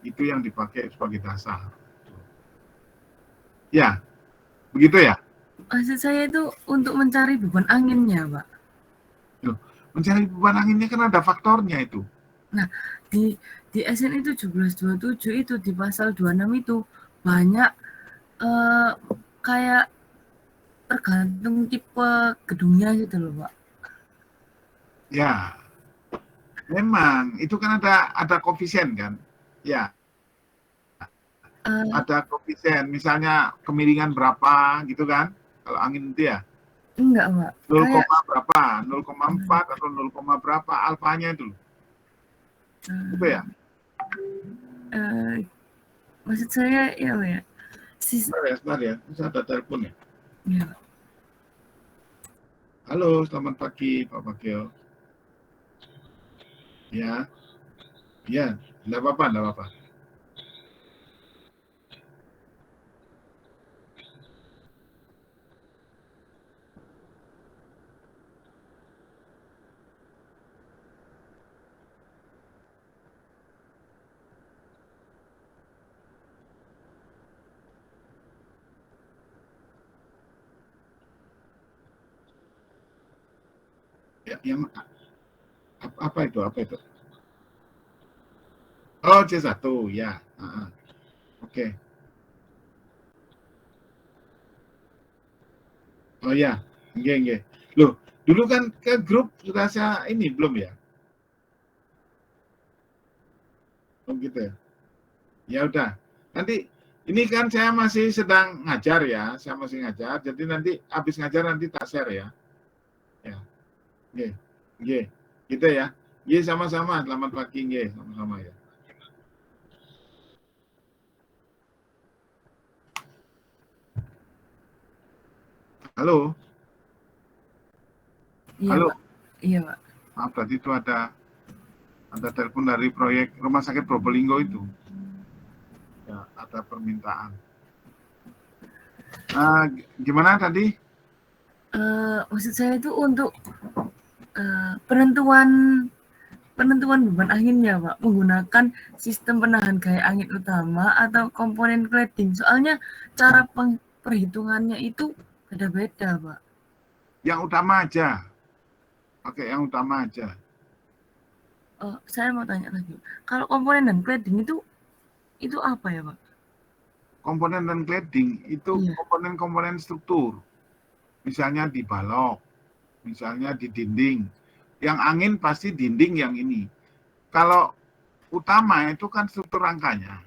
itu yang dipakai sebagai dasar. Ya, begitu ya? Maksud saya itu untuk mencari beban anginnya, Pak. Mencari beban anginnya kan ada faktornya itu. Nah, di SNI 1727 itu di pasal 26 itu banyak kayak tergantung tipe gedungnya gitu loh, Pak. Ya, memang itu kan ada koefisien kan. Ya, ada koefisien, misalnya kemiringan berapa gitu kan, kalau angin itu ya. Enggak, Pak. 0, Kayak berapa, 0,4 atau 0, berapa alfanya itu. Itu ya. maksud saya ya, Pak ya. Sebentar ya, bisa ada telepon ya. Ya. Halo, selamat pagi Pak Bagio. Ya, enggak apa-apa. Ya, yang apa itu? Oh, C1 ya. Oke. Oh ya, nggih. Loh, dulu kan ke grup sudah saya ini belum ya? Oh gitu ya. Ya udah. Nanti ini kan saya masih sedang ngajar ya, jadi nanti habis ngajar nanti tak share ya. Ya. Nggih. Gitu ya. Nggih, sama-sama. Selamat pagi nggih, sama-sama ya. Halo. Iya, Halo. Pak. Iya, Pak. Maaf, tadi itu ada telepon dari proyek Rumah Sakit Probolinggo itu. Ya, ada permintaan. Gimana tadi? Maksud saya itu untuk penentuan beban anginnya, Pak, menggunakan sistem penahan gaya angin utama atau komponen cladding. Soalnya cara perhitungannya itu beda-beda, Pak. Yang utama aja. Pakai yang utama aja. Saya mau tanya lagi. Kalau komponen dan cladding itu apa ya, Pak? Komponen dan cladding itu komponen-komponen struktur. Misalnya di balok, misalnya di dinding. Yang angin pasti dinding yang ini. Kalau utama itu kan struktur rangkanya.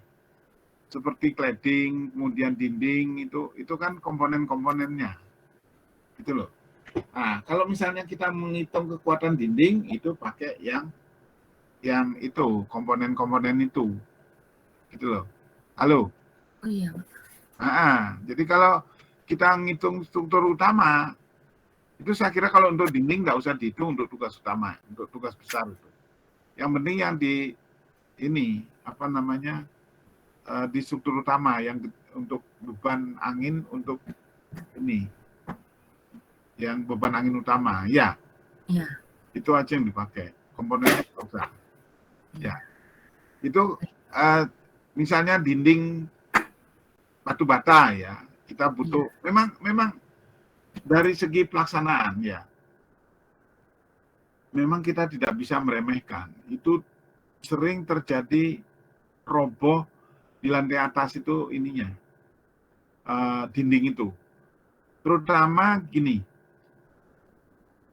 Seperti cladding, kemudian dinding, itu kan komponen-komponennya. Gitu loh. Nah, kalau misalnya kita menghitung kekuatan dinding, itu pakai yang itu, komponen-komponen itu. Gitu loh. Halo? Oh iya, Pak. Jadi kalau kita ngitung struktur utama, itu saya kira kalau untuk dinding nggak usah dihitung untuk tugas utama, untuk tugas besar itu. Yang penting yang di ini, di struktur utama, yang untuk beban angin, untuk ini, yang beban angin utama, ya. Iya. Itu aja yang dipakai, komponennya nggak usah. Ya. Itu misalnya dinding batu bata ya, kita butuh memang dari segi pelaksanaan ya, memang kita tidak bisa meremehkan. Itu sering terjadi roboh di lantai atas itu ininya, dinding itu. Terutama gini,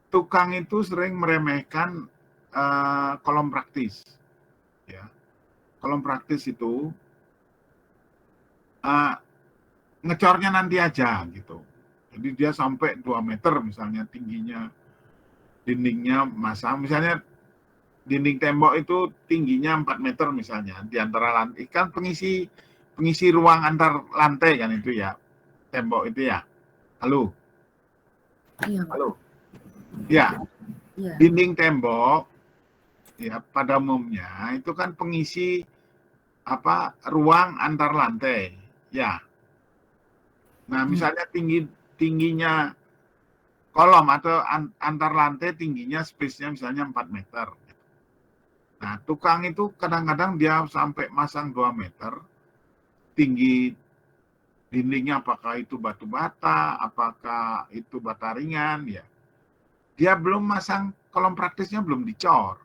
tukang itu sering meremehkan kolom praktis. Ya. Kolom praktis itu ngecornya nanti aja gitu. Jadi dia sampai 2 meter misalnya tingginya dindingnya masang, misalnya dinding tembok itu tingginya 4 meter misalnya di antara lantai, kan pengisi ruang antar lantai kan itu ya, tembok itu ya. Halo? Iya, Pak. Halo? Ya. Dinding tembok ya pada umumnya itu kan pengisi ruang antar lantai ya. Nah, misalnya tingginya kolom atau antar lantai tingginya space-nya misalnya 4 meter. Nah, tukang itu kadang-kadang dia sampai masang 2 meter tinggi dindingnya, apakah itu batu bata, apakah itu bata ringan ya. Dia belum masang kolom praktisnya, belum dicor.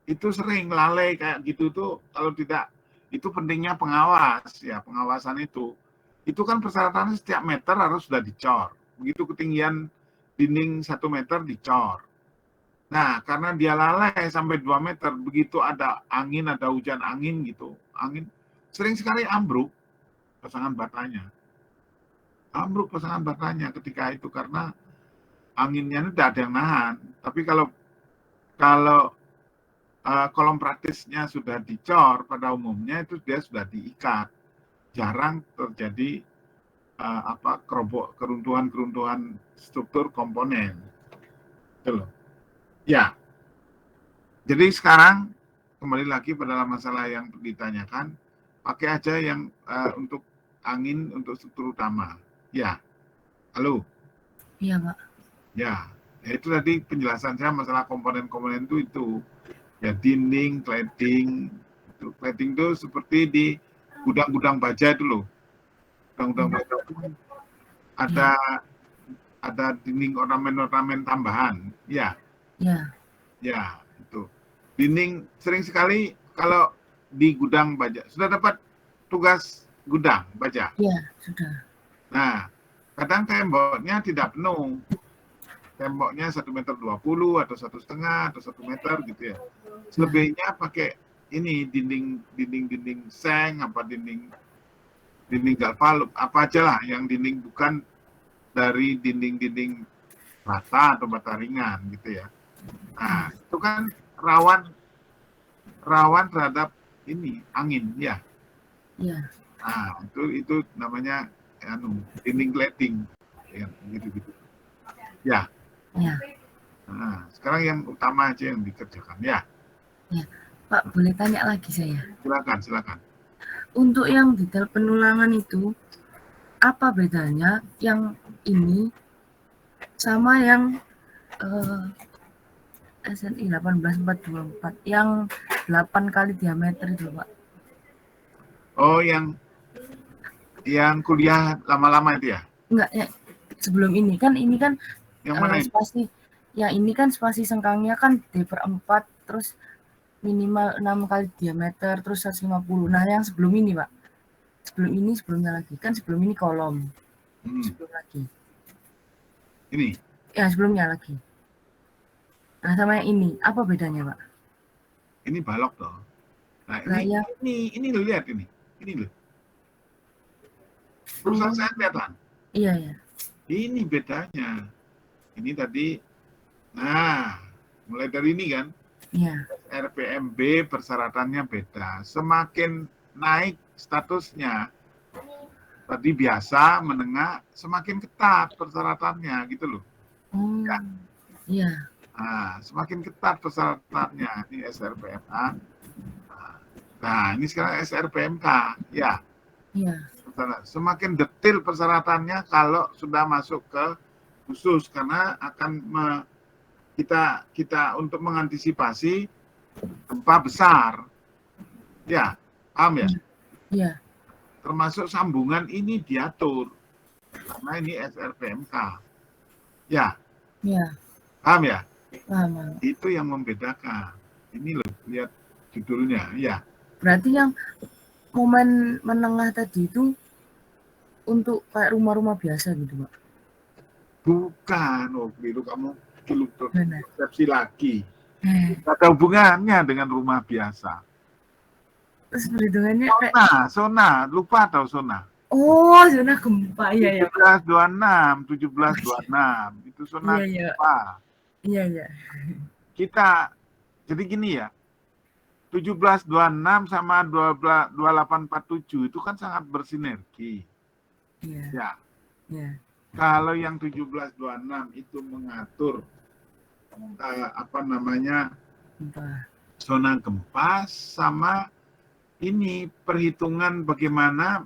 Itu sering lalai kayak gitu tuh, kalau tidak, itu pentingnya pengawas ya, pengawasan itu. Itu kan persyaratannya setiap meter harus sudah dicor. Begitu ketinggian dinding 1 meter dicor. Nah, karena dia lalai sampai 2 meter, begitu ada angin, ada hujan angin gitu, angin sering sekali ambruk pasangan batanya. Ambruk pasangan batanya ketika itu karena anginnya itu tidak ada yang nahan. Tapi kalau kolom praktisnya sudah dicor, pada umumnya itu dia sudah diikat. Jarang terjadi keruntuhan struktur komponen. Gitu loh. Ya. Jadi sekarang kembali lagi pada masalah yang ditanyakan, pakai aja yang untuk angin untuk struktur utama. Ya. Halo. Iya, Pak. Ya. Itu tadi penjelasan saya masalah komponen-komponen itu. Ya, dinding, cladding. Cladding itu seperti di gudang-gudang baja itu loh. Gudang-gudang baja itu ada dinding ornamen-ornamen tambahan. Ya. Ya. Ya, itu. Dinding sering sekali kalau di gudang baja. Sudah dapat tugas gudang baja? Iya, sudah. Nah, kadang temboknya tidak penuh. Temboknya 1,20 meter atau 1,5 atau 1 meter gitu ya. Selebihnya pakai ini dinding seng, apa dinding galvalup, apa aja lah yang dinding bukan dari dinding rata atau bata ringan gitu ya. Nah, itu kan rawan terhadap ini angin ya. Iya. Nah, itu namanya dinding cladding ya, gitu-gitu. Ya. Ya. Nah, sekarang yang utama aja yang dikerjakan ya. Ya, Pak, boleh tanya lagi saya? Silakan. Untuk yang detail penulangan itu, apa bedanya yang ini sama yang SNI 18424 yang 8 kali diameter itu, Pak? Oh, yang kuliah lama-lama itu ya? Enggak, ya. Sebelum ini kan yang mana spasi ya, ini kan spasi sengkangnya kan D/4 terus minimal 6 kali diameter terus 150. Nah, yang sebelum ini, Pak. Sebelumnya lagi. Kan sebelum ini kolom. Sebelum lagi. Ini? Ya, sebelumnya lagi. Nah, sama yang ini, apa bedanya, Pak? Ini balok toh. Nah, ini lo lihat ini. Ini loh. Perusahaan saya kelihatan. Iya, ya. Ini bedanya. Ini tadi, nah, mulai dari ini kan. Iya. RPMB persyaratannya beda. Semakin naik statusnya, tadi biasa, menengah, semakin ketat persyaratannya gitu loh. Ya. Iya. Nah, semakin ketat persyaratannya. Ini SRPMA. Nah, ini sekarang SRPMK. Ya. Iya. Semakin detail persyaratannya kalau sudah masuk ke khusus, karena akan kita untuk mengantisipasi gempa besar. Ya, paham ya? Iya. Termasuk sambungan ini diatur. Karena ini SRPMK. Ya. Iya. Paham ya? Paham. Itu yang membedakan. Ini loh, lihat judulnya. Ya. Berarti yang momen menengah tadi itu untuk kayak rumah-rumah biasa gitu, Pak? Bukan. Oh, itu kamu persepsi lagi. Tidak ada hubungannya dengan rumah biasa. Terus perhitungannya Zona, lupa atau zona? Oh, zona gempa, iya ya. 1726, itu zona gempa. Iya. Kita, jadi gini ya, 1726 sama 2847 itu kan sangat bersinergi. Iya. Ya. Kalau yang 1726 itu mengatur zona gempa, sama ini perhitungan bagaimana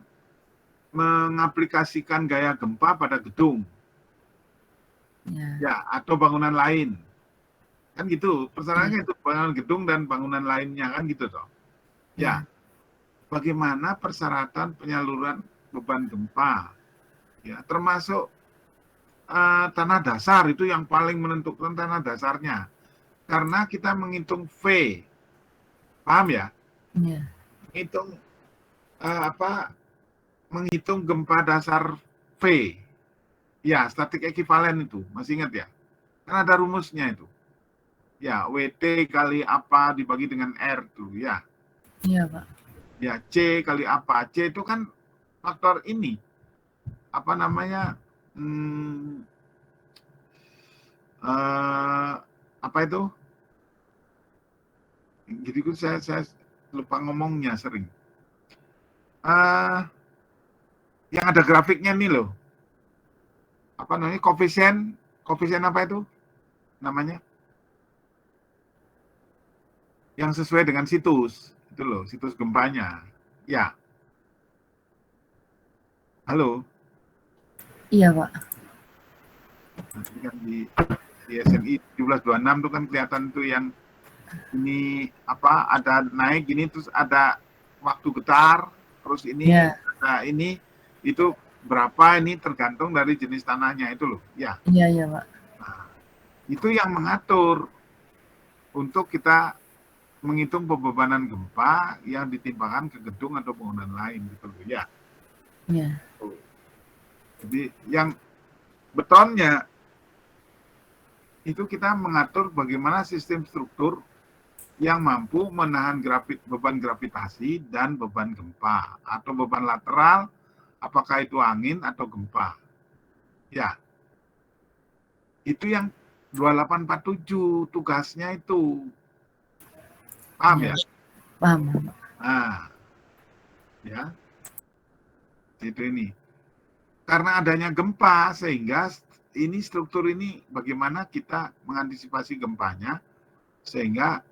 mengaplikasikan gaya gempa pada gedung. Ya, atau bangunan lain. Kan gitu, persyaratannya itu bangunan gedung dan bangunan lainnya kan gitu toh. Ya. Bagaimana persyaratan penyaluran beban gempa. Ya, termasuk tanah dasar itu yang paling menentukan tanah dasarnya. Karena kita menghitung V. Paham ya? Iya. Menghitung gempa dasar V. Ya, statik ekivalen itu. Masih ingat ya? Kan ada rumusnya itu. Ya, WT kali apa dibagi dengan R tuh, ya. Iya, Pak. Ya, C kali apa? C itu kan faktor ini. Apa namanya? Apa itu? Jadi saya lupa ngomongnya sering. Yang ada grafiknya nih loh. Apa namanya? Koefisien apa itu? Namanya? Yang sesuai dengan situs. Itu loh, situs gempanya. Ya. Halo. Iya, Pak. Nanti kan di SNI 1726 itu kan kelihatan tuh yang ini apa ada naik gini terus ada waktu getar terus ini Ya, ada ini itu berapa ini tergantung dari jenis tanahnya itu loh ya. iya, Pak. Nah, itu yang mengatur untuk kita menghitung pembebanan gempa yang ditimpakan ke gedung atau bangunan lain gitu loh ya. Iya. Jadi yang betonnya itu kita mengatur bagaimana sistem struktur yang mampu menahan beban gravitasi dan beban gempa atau beban lateral, apakah itu angin atau gempa. Ya, itu yang 2847 tugasnya itu. Paham Iya, ya? paham, Pak. Nah, ya, itu ini. Karena adanya gempa sehingga ini struktur ini bagaimana kita mengantisipasi gempanya sehingga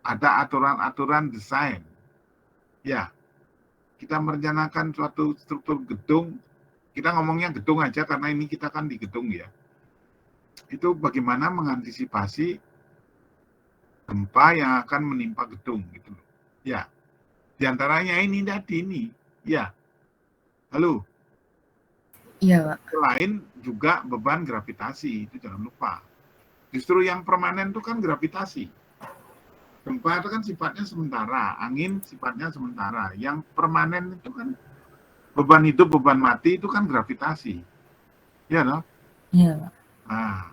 ada aturan-aturan desain. Ya, kita merencanakan suatu struktur gedung, kita ngomongnya gedung aja karena ini kita kan di gedung ya. Itu bagaimana mengantisipasi gempa yang akan menimpa gedung gitu loh. Ya, diantaranya ini tadi ini. Ya, halo. Iya, Pak. Selain juga beban gravitasi, itu jangan lupa. Justru yang permanen itu kan gravitasi. Gempa itu kan sifatnya sementara, angin sifatnya sementara. Yang permanen itu kan beban hidup, beban mati itu kan gravitasi. Ya, no? Iya, Pak. Nah,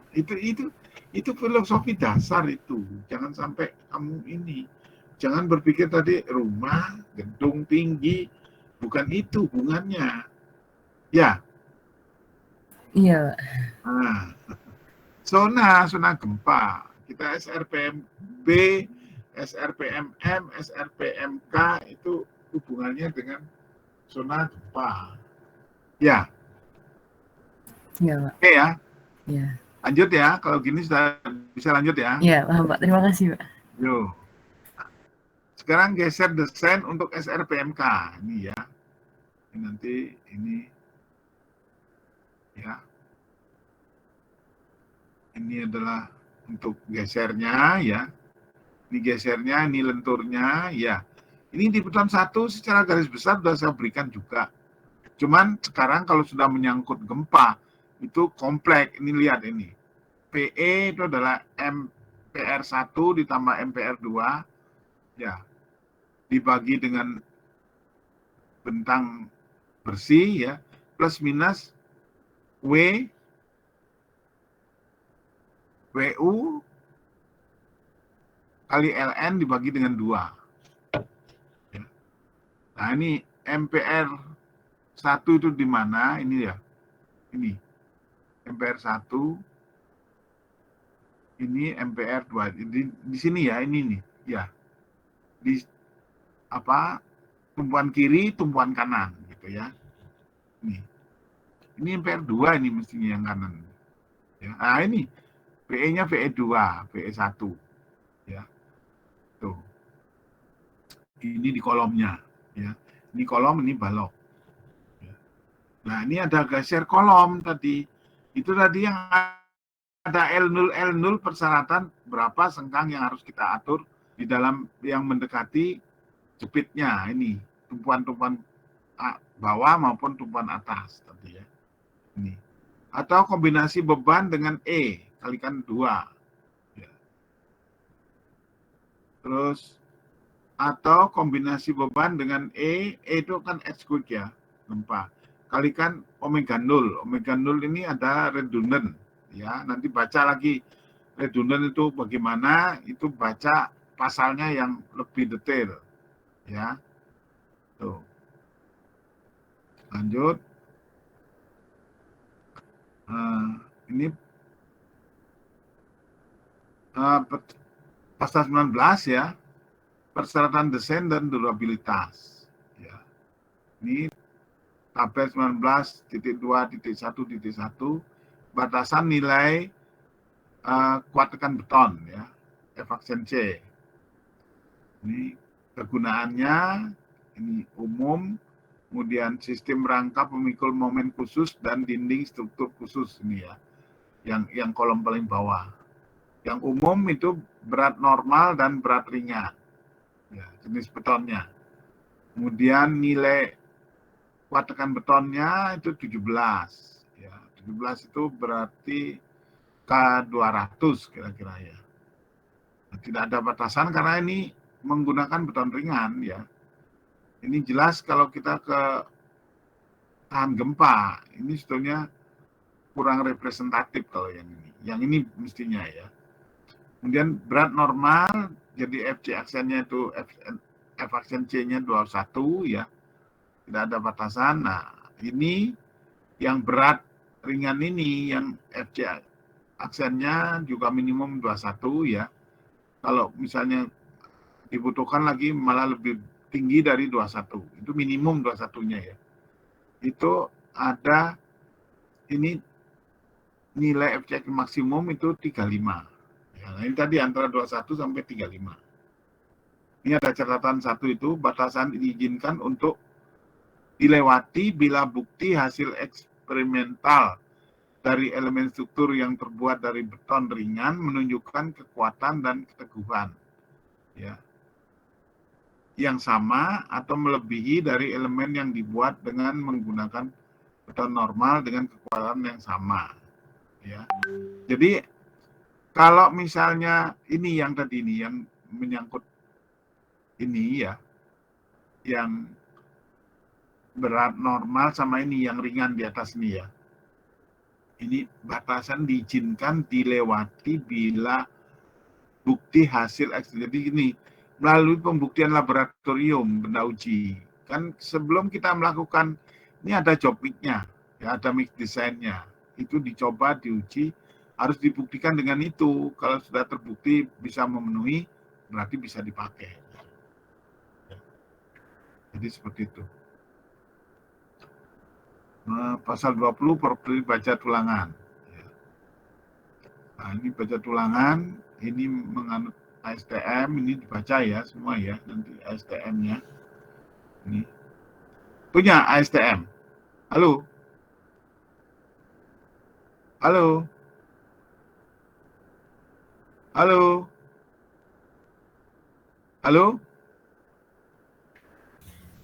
itu filosofi dasar itu. Jangan sampai kamu ini. Jangan berpikir tadi rumah, gedung tinggi, bukan itu hubungannya. Ya. Iya, Pak. Nah, zona gempa. Kita SRPMB, SRPMM, SRPMK itu hubungannya dengan zona gempa. Ya. Iya, Pak. Oke ya. Iya. Lanjut ya. Kalau gini sudah bisa lanjut ya. Iya, paham, Pak. Terima kasih, Pak. Yo. Sekarang geser desain untuk SRPMK. Ini ya. Ini nanti ini ya. Ini adalah untuk gesernya ya. Ini gesernya, ini lenturnya ya. Ini di putaran 1 secara garis besar sudah saya berikan juga. Cuman sekarang kalau sudah menyangkut gempa itu kompleks. Ini lihat ini. PE itu adalah MPR1 ditambah MPR2 ya. Dibagi dengan bentang bersih ya, plus minus WU kali LN dibagi dengan 2. Ya. Nah ini MPR 1 itu di mana? Ini ya. Ini. MPR 1. Ini MPR 2. Di sini ya, ini nih. Ya. Di apa? Tumpuan kiri, tumpuan kanan gitu ya. Ini MPR 2 ini mestinya yang kanan. Ya. Nah ini PE-nya PE2, PE1. Ya. Tuh. Ini di kolomnya ya. Ini kolom, ini balok. Ya. Nah, ini ada geser kolom tadi. Itu tadi yang ada L0 persyaratan berapa sengkang yang harus kita atur di dalam yang mendekati jepitnya ini, tumpuan-tumpuan bawah maupun tumpuan atas tadi ya. Ini. Atau kombinasi beban dengan E kalikan 2. Ya. Terus atau kombinasi beban dengan E itu kan X quick ya, gempa. Kalikan omega 0. Omega 0 ini ada redundant ya. Nanti baca lagi redundant itu bagaimana, itu baca pasalnya yang lebih detail ya. Tuh. Lanjut. Ini pasal 19 ya, persyaratan desain dan durabilitas. Ya. Ini tabel 19.2.1.1 batasan nilai kuat tekan beton ya, Efacsen C. Ini kegunaannya ini umum, kemudian sistem rangka pemikul momen khusus dan dinding struktur khusus ini ya, yang kolom paling bawah. Yang umum itu berat normal dan berat ringan, ya, jenis betonnya. Kemudian nilai kuat tekan betonnya itu 17, ya, 17 itu berarti K200 kira-kira ya. Tidak ada batasan karena ini menggunakan beton ringan ya. Ini jelas kalau kita ke tahan gempa, ini sebetulnya kurang representatif kalau yang ini. Yang ini mestinya ya. Kemudian berat normal, jadi FC aksennya itu F aksen C-nya 21 ya. Tidak ada batasan. Nah, ini yang berat ringan ini yang FC aksennya juga minimum 21 ya. Kalau misalnya dibutuhkan lagi malah lebih tinggi dari 21. Itu minimum 21-nya ya. Itu ada ini nilai FC maksimum itu 35. Ya, nah ini tadi antara 21 sampai 35. Ini ada catatan satu itu, batasan diizinkan untuk dilewati bila bukti hasil eksperimental dari elemen struktur yang terbuat dari beton ringan menunjukkan kekuatan dan keteguhan ya, yang sama atau melebihi dari elemen yang dibuat dengan menggunakan beton normal dengan kekuatan yang sama ya. Jadi kalau misalnya ini yang tadi ini yang menyangkut ini ya, yang berat normal sama ini yang ringan di atas ini ya. Ini batasan diizinkan dilewati bila bukti hasil ekstrim. Jadi ini melalui pembuktian laboratorium benda uji. Kan sebelum kita melakukan ini ada job mix-nya, ya ada mix desainnya. Itu dicoba diuji, harus dibuktikan dengan itu. Kalau sudah terbukti bisa memenuhi, berarti bisa dipakai. Jadi seperti itu. Pasal 20 properti baja tulangan. Nah, ini baja tulangan, ini menganut ASTM, ini dibaca ya semua ya, nanti ASTM-nya. Ini punya ASTM. Halo? Halo? Halo? Halo?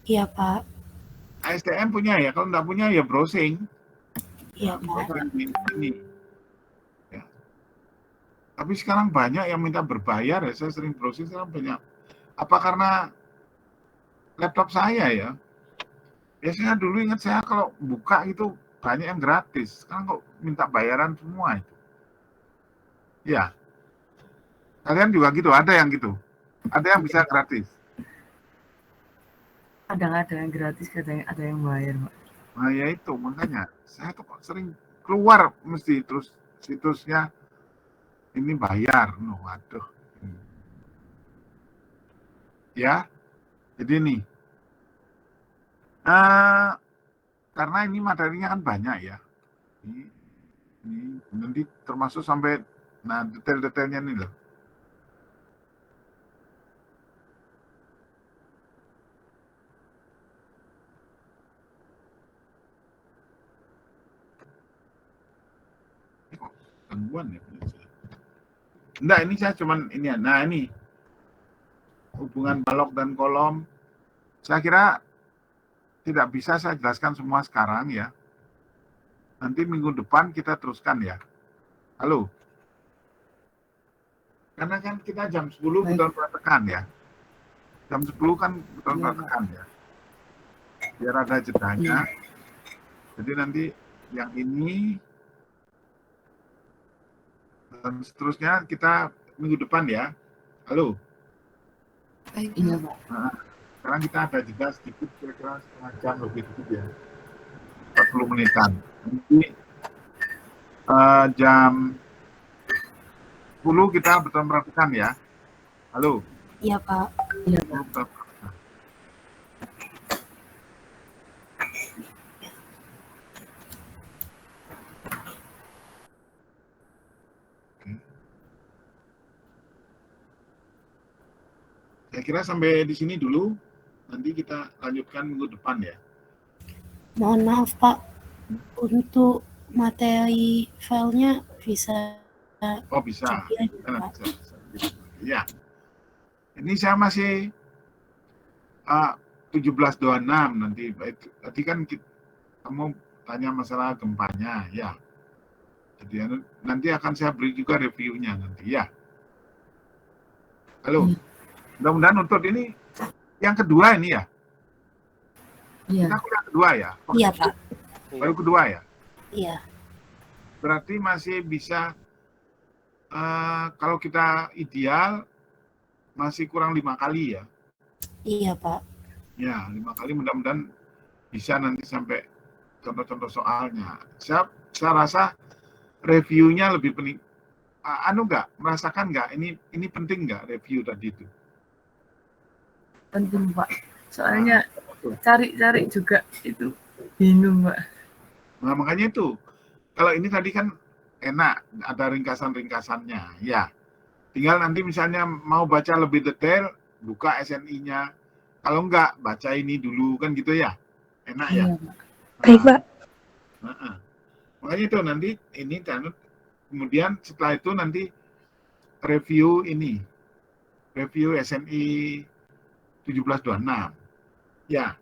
Iya, Pak. ASTM punya ya, kalau enggak punya ya browsing. Iya, Pak. Ini. Ya. Tapi sekarang banyak yang minta berbayar ya, saya sering browsing sekarang banyak. Apa karena laptop saya ya? Biasanya dulu ingat saya kalau buka itu banyak yang gratis. Sekarang kok minta bayaran semua itu. Ya. Kalian juga gitu, ada yang gitu. Ada yang bisa gratis. Kadang ada yang gratis, kadang ada yang bayar, Pak. Nah ya itu, makanya saya tuh kok sering keluar mesti terus situsnya ini bayar. Waduh. Ya, jadi nih. Karena ini materinya kan banyak ya. Ini nanti termasuk sampai, nah detail-detailnya nih loh. Gangguan ya. Enggak, ini saya cuman ini ya. Nah ini hubungan balok dan kolom. Saya kira tidak bisa saya jelaskan semua sekarang ya. Nanti minggu depan kita teruskan ya. Halo. Karena kan kita jam 10 beton tekan ya. Jam 10 kan beton tekan ya. Biar ada jedanya. Jadi nanti yang ini dan seterusnya kita minggu depan ya. Halo. Baik, Iya, Pak. Nah, Sekarang kita ada jeda sedikit, kira-kira setengah jam lebih dikit ya. 40 menitan. Nanti jam 10 kita betul merapikan ya. Halo. Iya, Pak. Iya, Betul. Saya kira sampai di sini dulu. Nanti kita lanjutkan minggu depan ya. Mohon maaf, Pak. Untuk materi filenya bisa Oh bisa. copy aja, Kan Pak. bisa. Ya. Ini saya masih 1726 nanti. Tadi kan kamu tanya masalah gempanya, ya. Jadi nanti akan saya beri juga reviewnya nanti ya. Halo. Mudah-mudahan untuk ini yang kedua ini ya. Iya. Kita kuliah kedua ya. Iya, Pak. Baru kedua ya. Iya. Berarti masih bisa kalau kita ideal masih kurang 5 kali ya. Iya, Pak. Ya, 5 kali mudah-mudahan bisa nanti sampai contoh-contoh soalnya. Saya rasa reviewnya lebih penting. Merasakan nggak? Ini penting nggak review tadi itu? Penting, Pak. Soalnya cari-cari juga itu bingung, Pak. Nah, makanya itu. Kalau ini tadi kan enak, ada ringkasan-ringkasannya. Ya, tinggal nanti misalnya mau baca lebih detail, buka SNI-nya. Kalau enggak, baca ini dulu, kan gitu ya. Enak ya. Iya, Pak. Baik, Pak. Makanya itu nanti ini kemudian setelah itu nanti review ini. Review SNI 1726. Ya.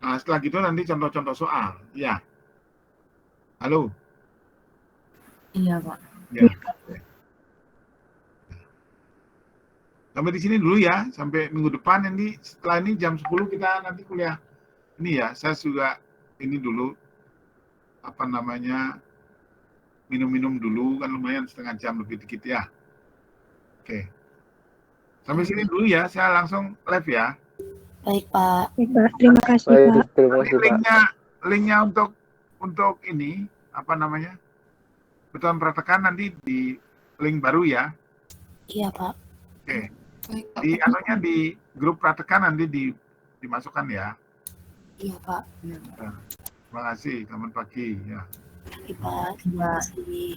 Nah, setelah gitu nanti contoh-contoh soal. Ya. Halo. Iya, Pak. Ya. Sampai di sini dulu ya, sampai minggu depan nanti setelah ini jam 10 kita nanti kuliah. Ini ya, saya juga ini dulu apa namanya minum-minum dulu kan lumayan setengah jam lebih dikit ya. Oke. Sampai sini dulu ya, saya langsung live ya. Baik, Pak. Baik, Pak. Terima kasih, Pak. Baik, terima Nanti kasih Pak. linknya untuk ini apa namanya? Betul praktekan nanti di link baru ya. Iya, Pak. Oke. Di anunya di grup praktekan nanti dimasukkan ya. Iya, Pak. Terima kasih, selamat pagi ya. Baik, Pak. Terima kasih.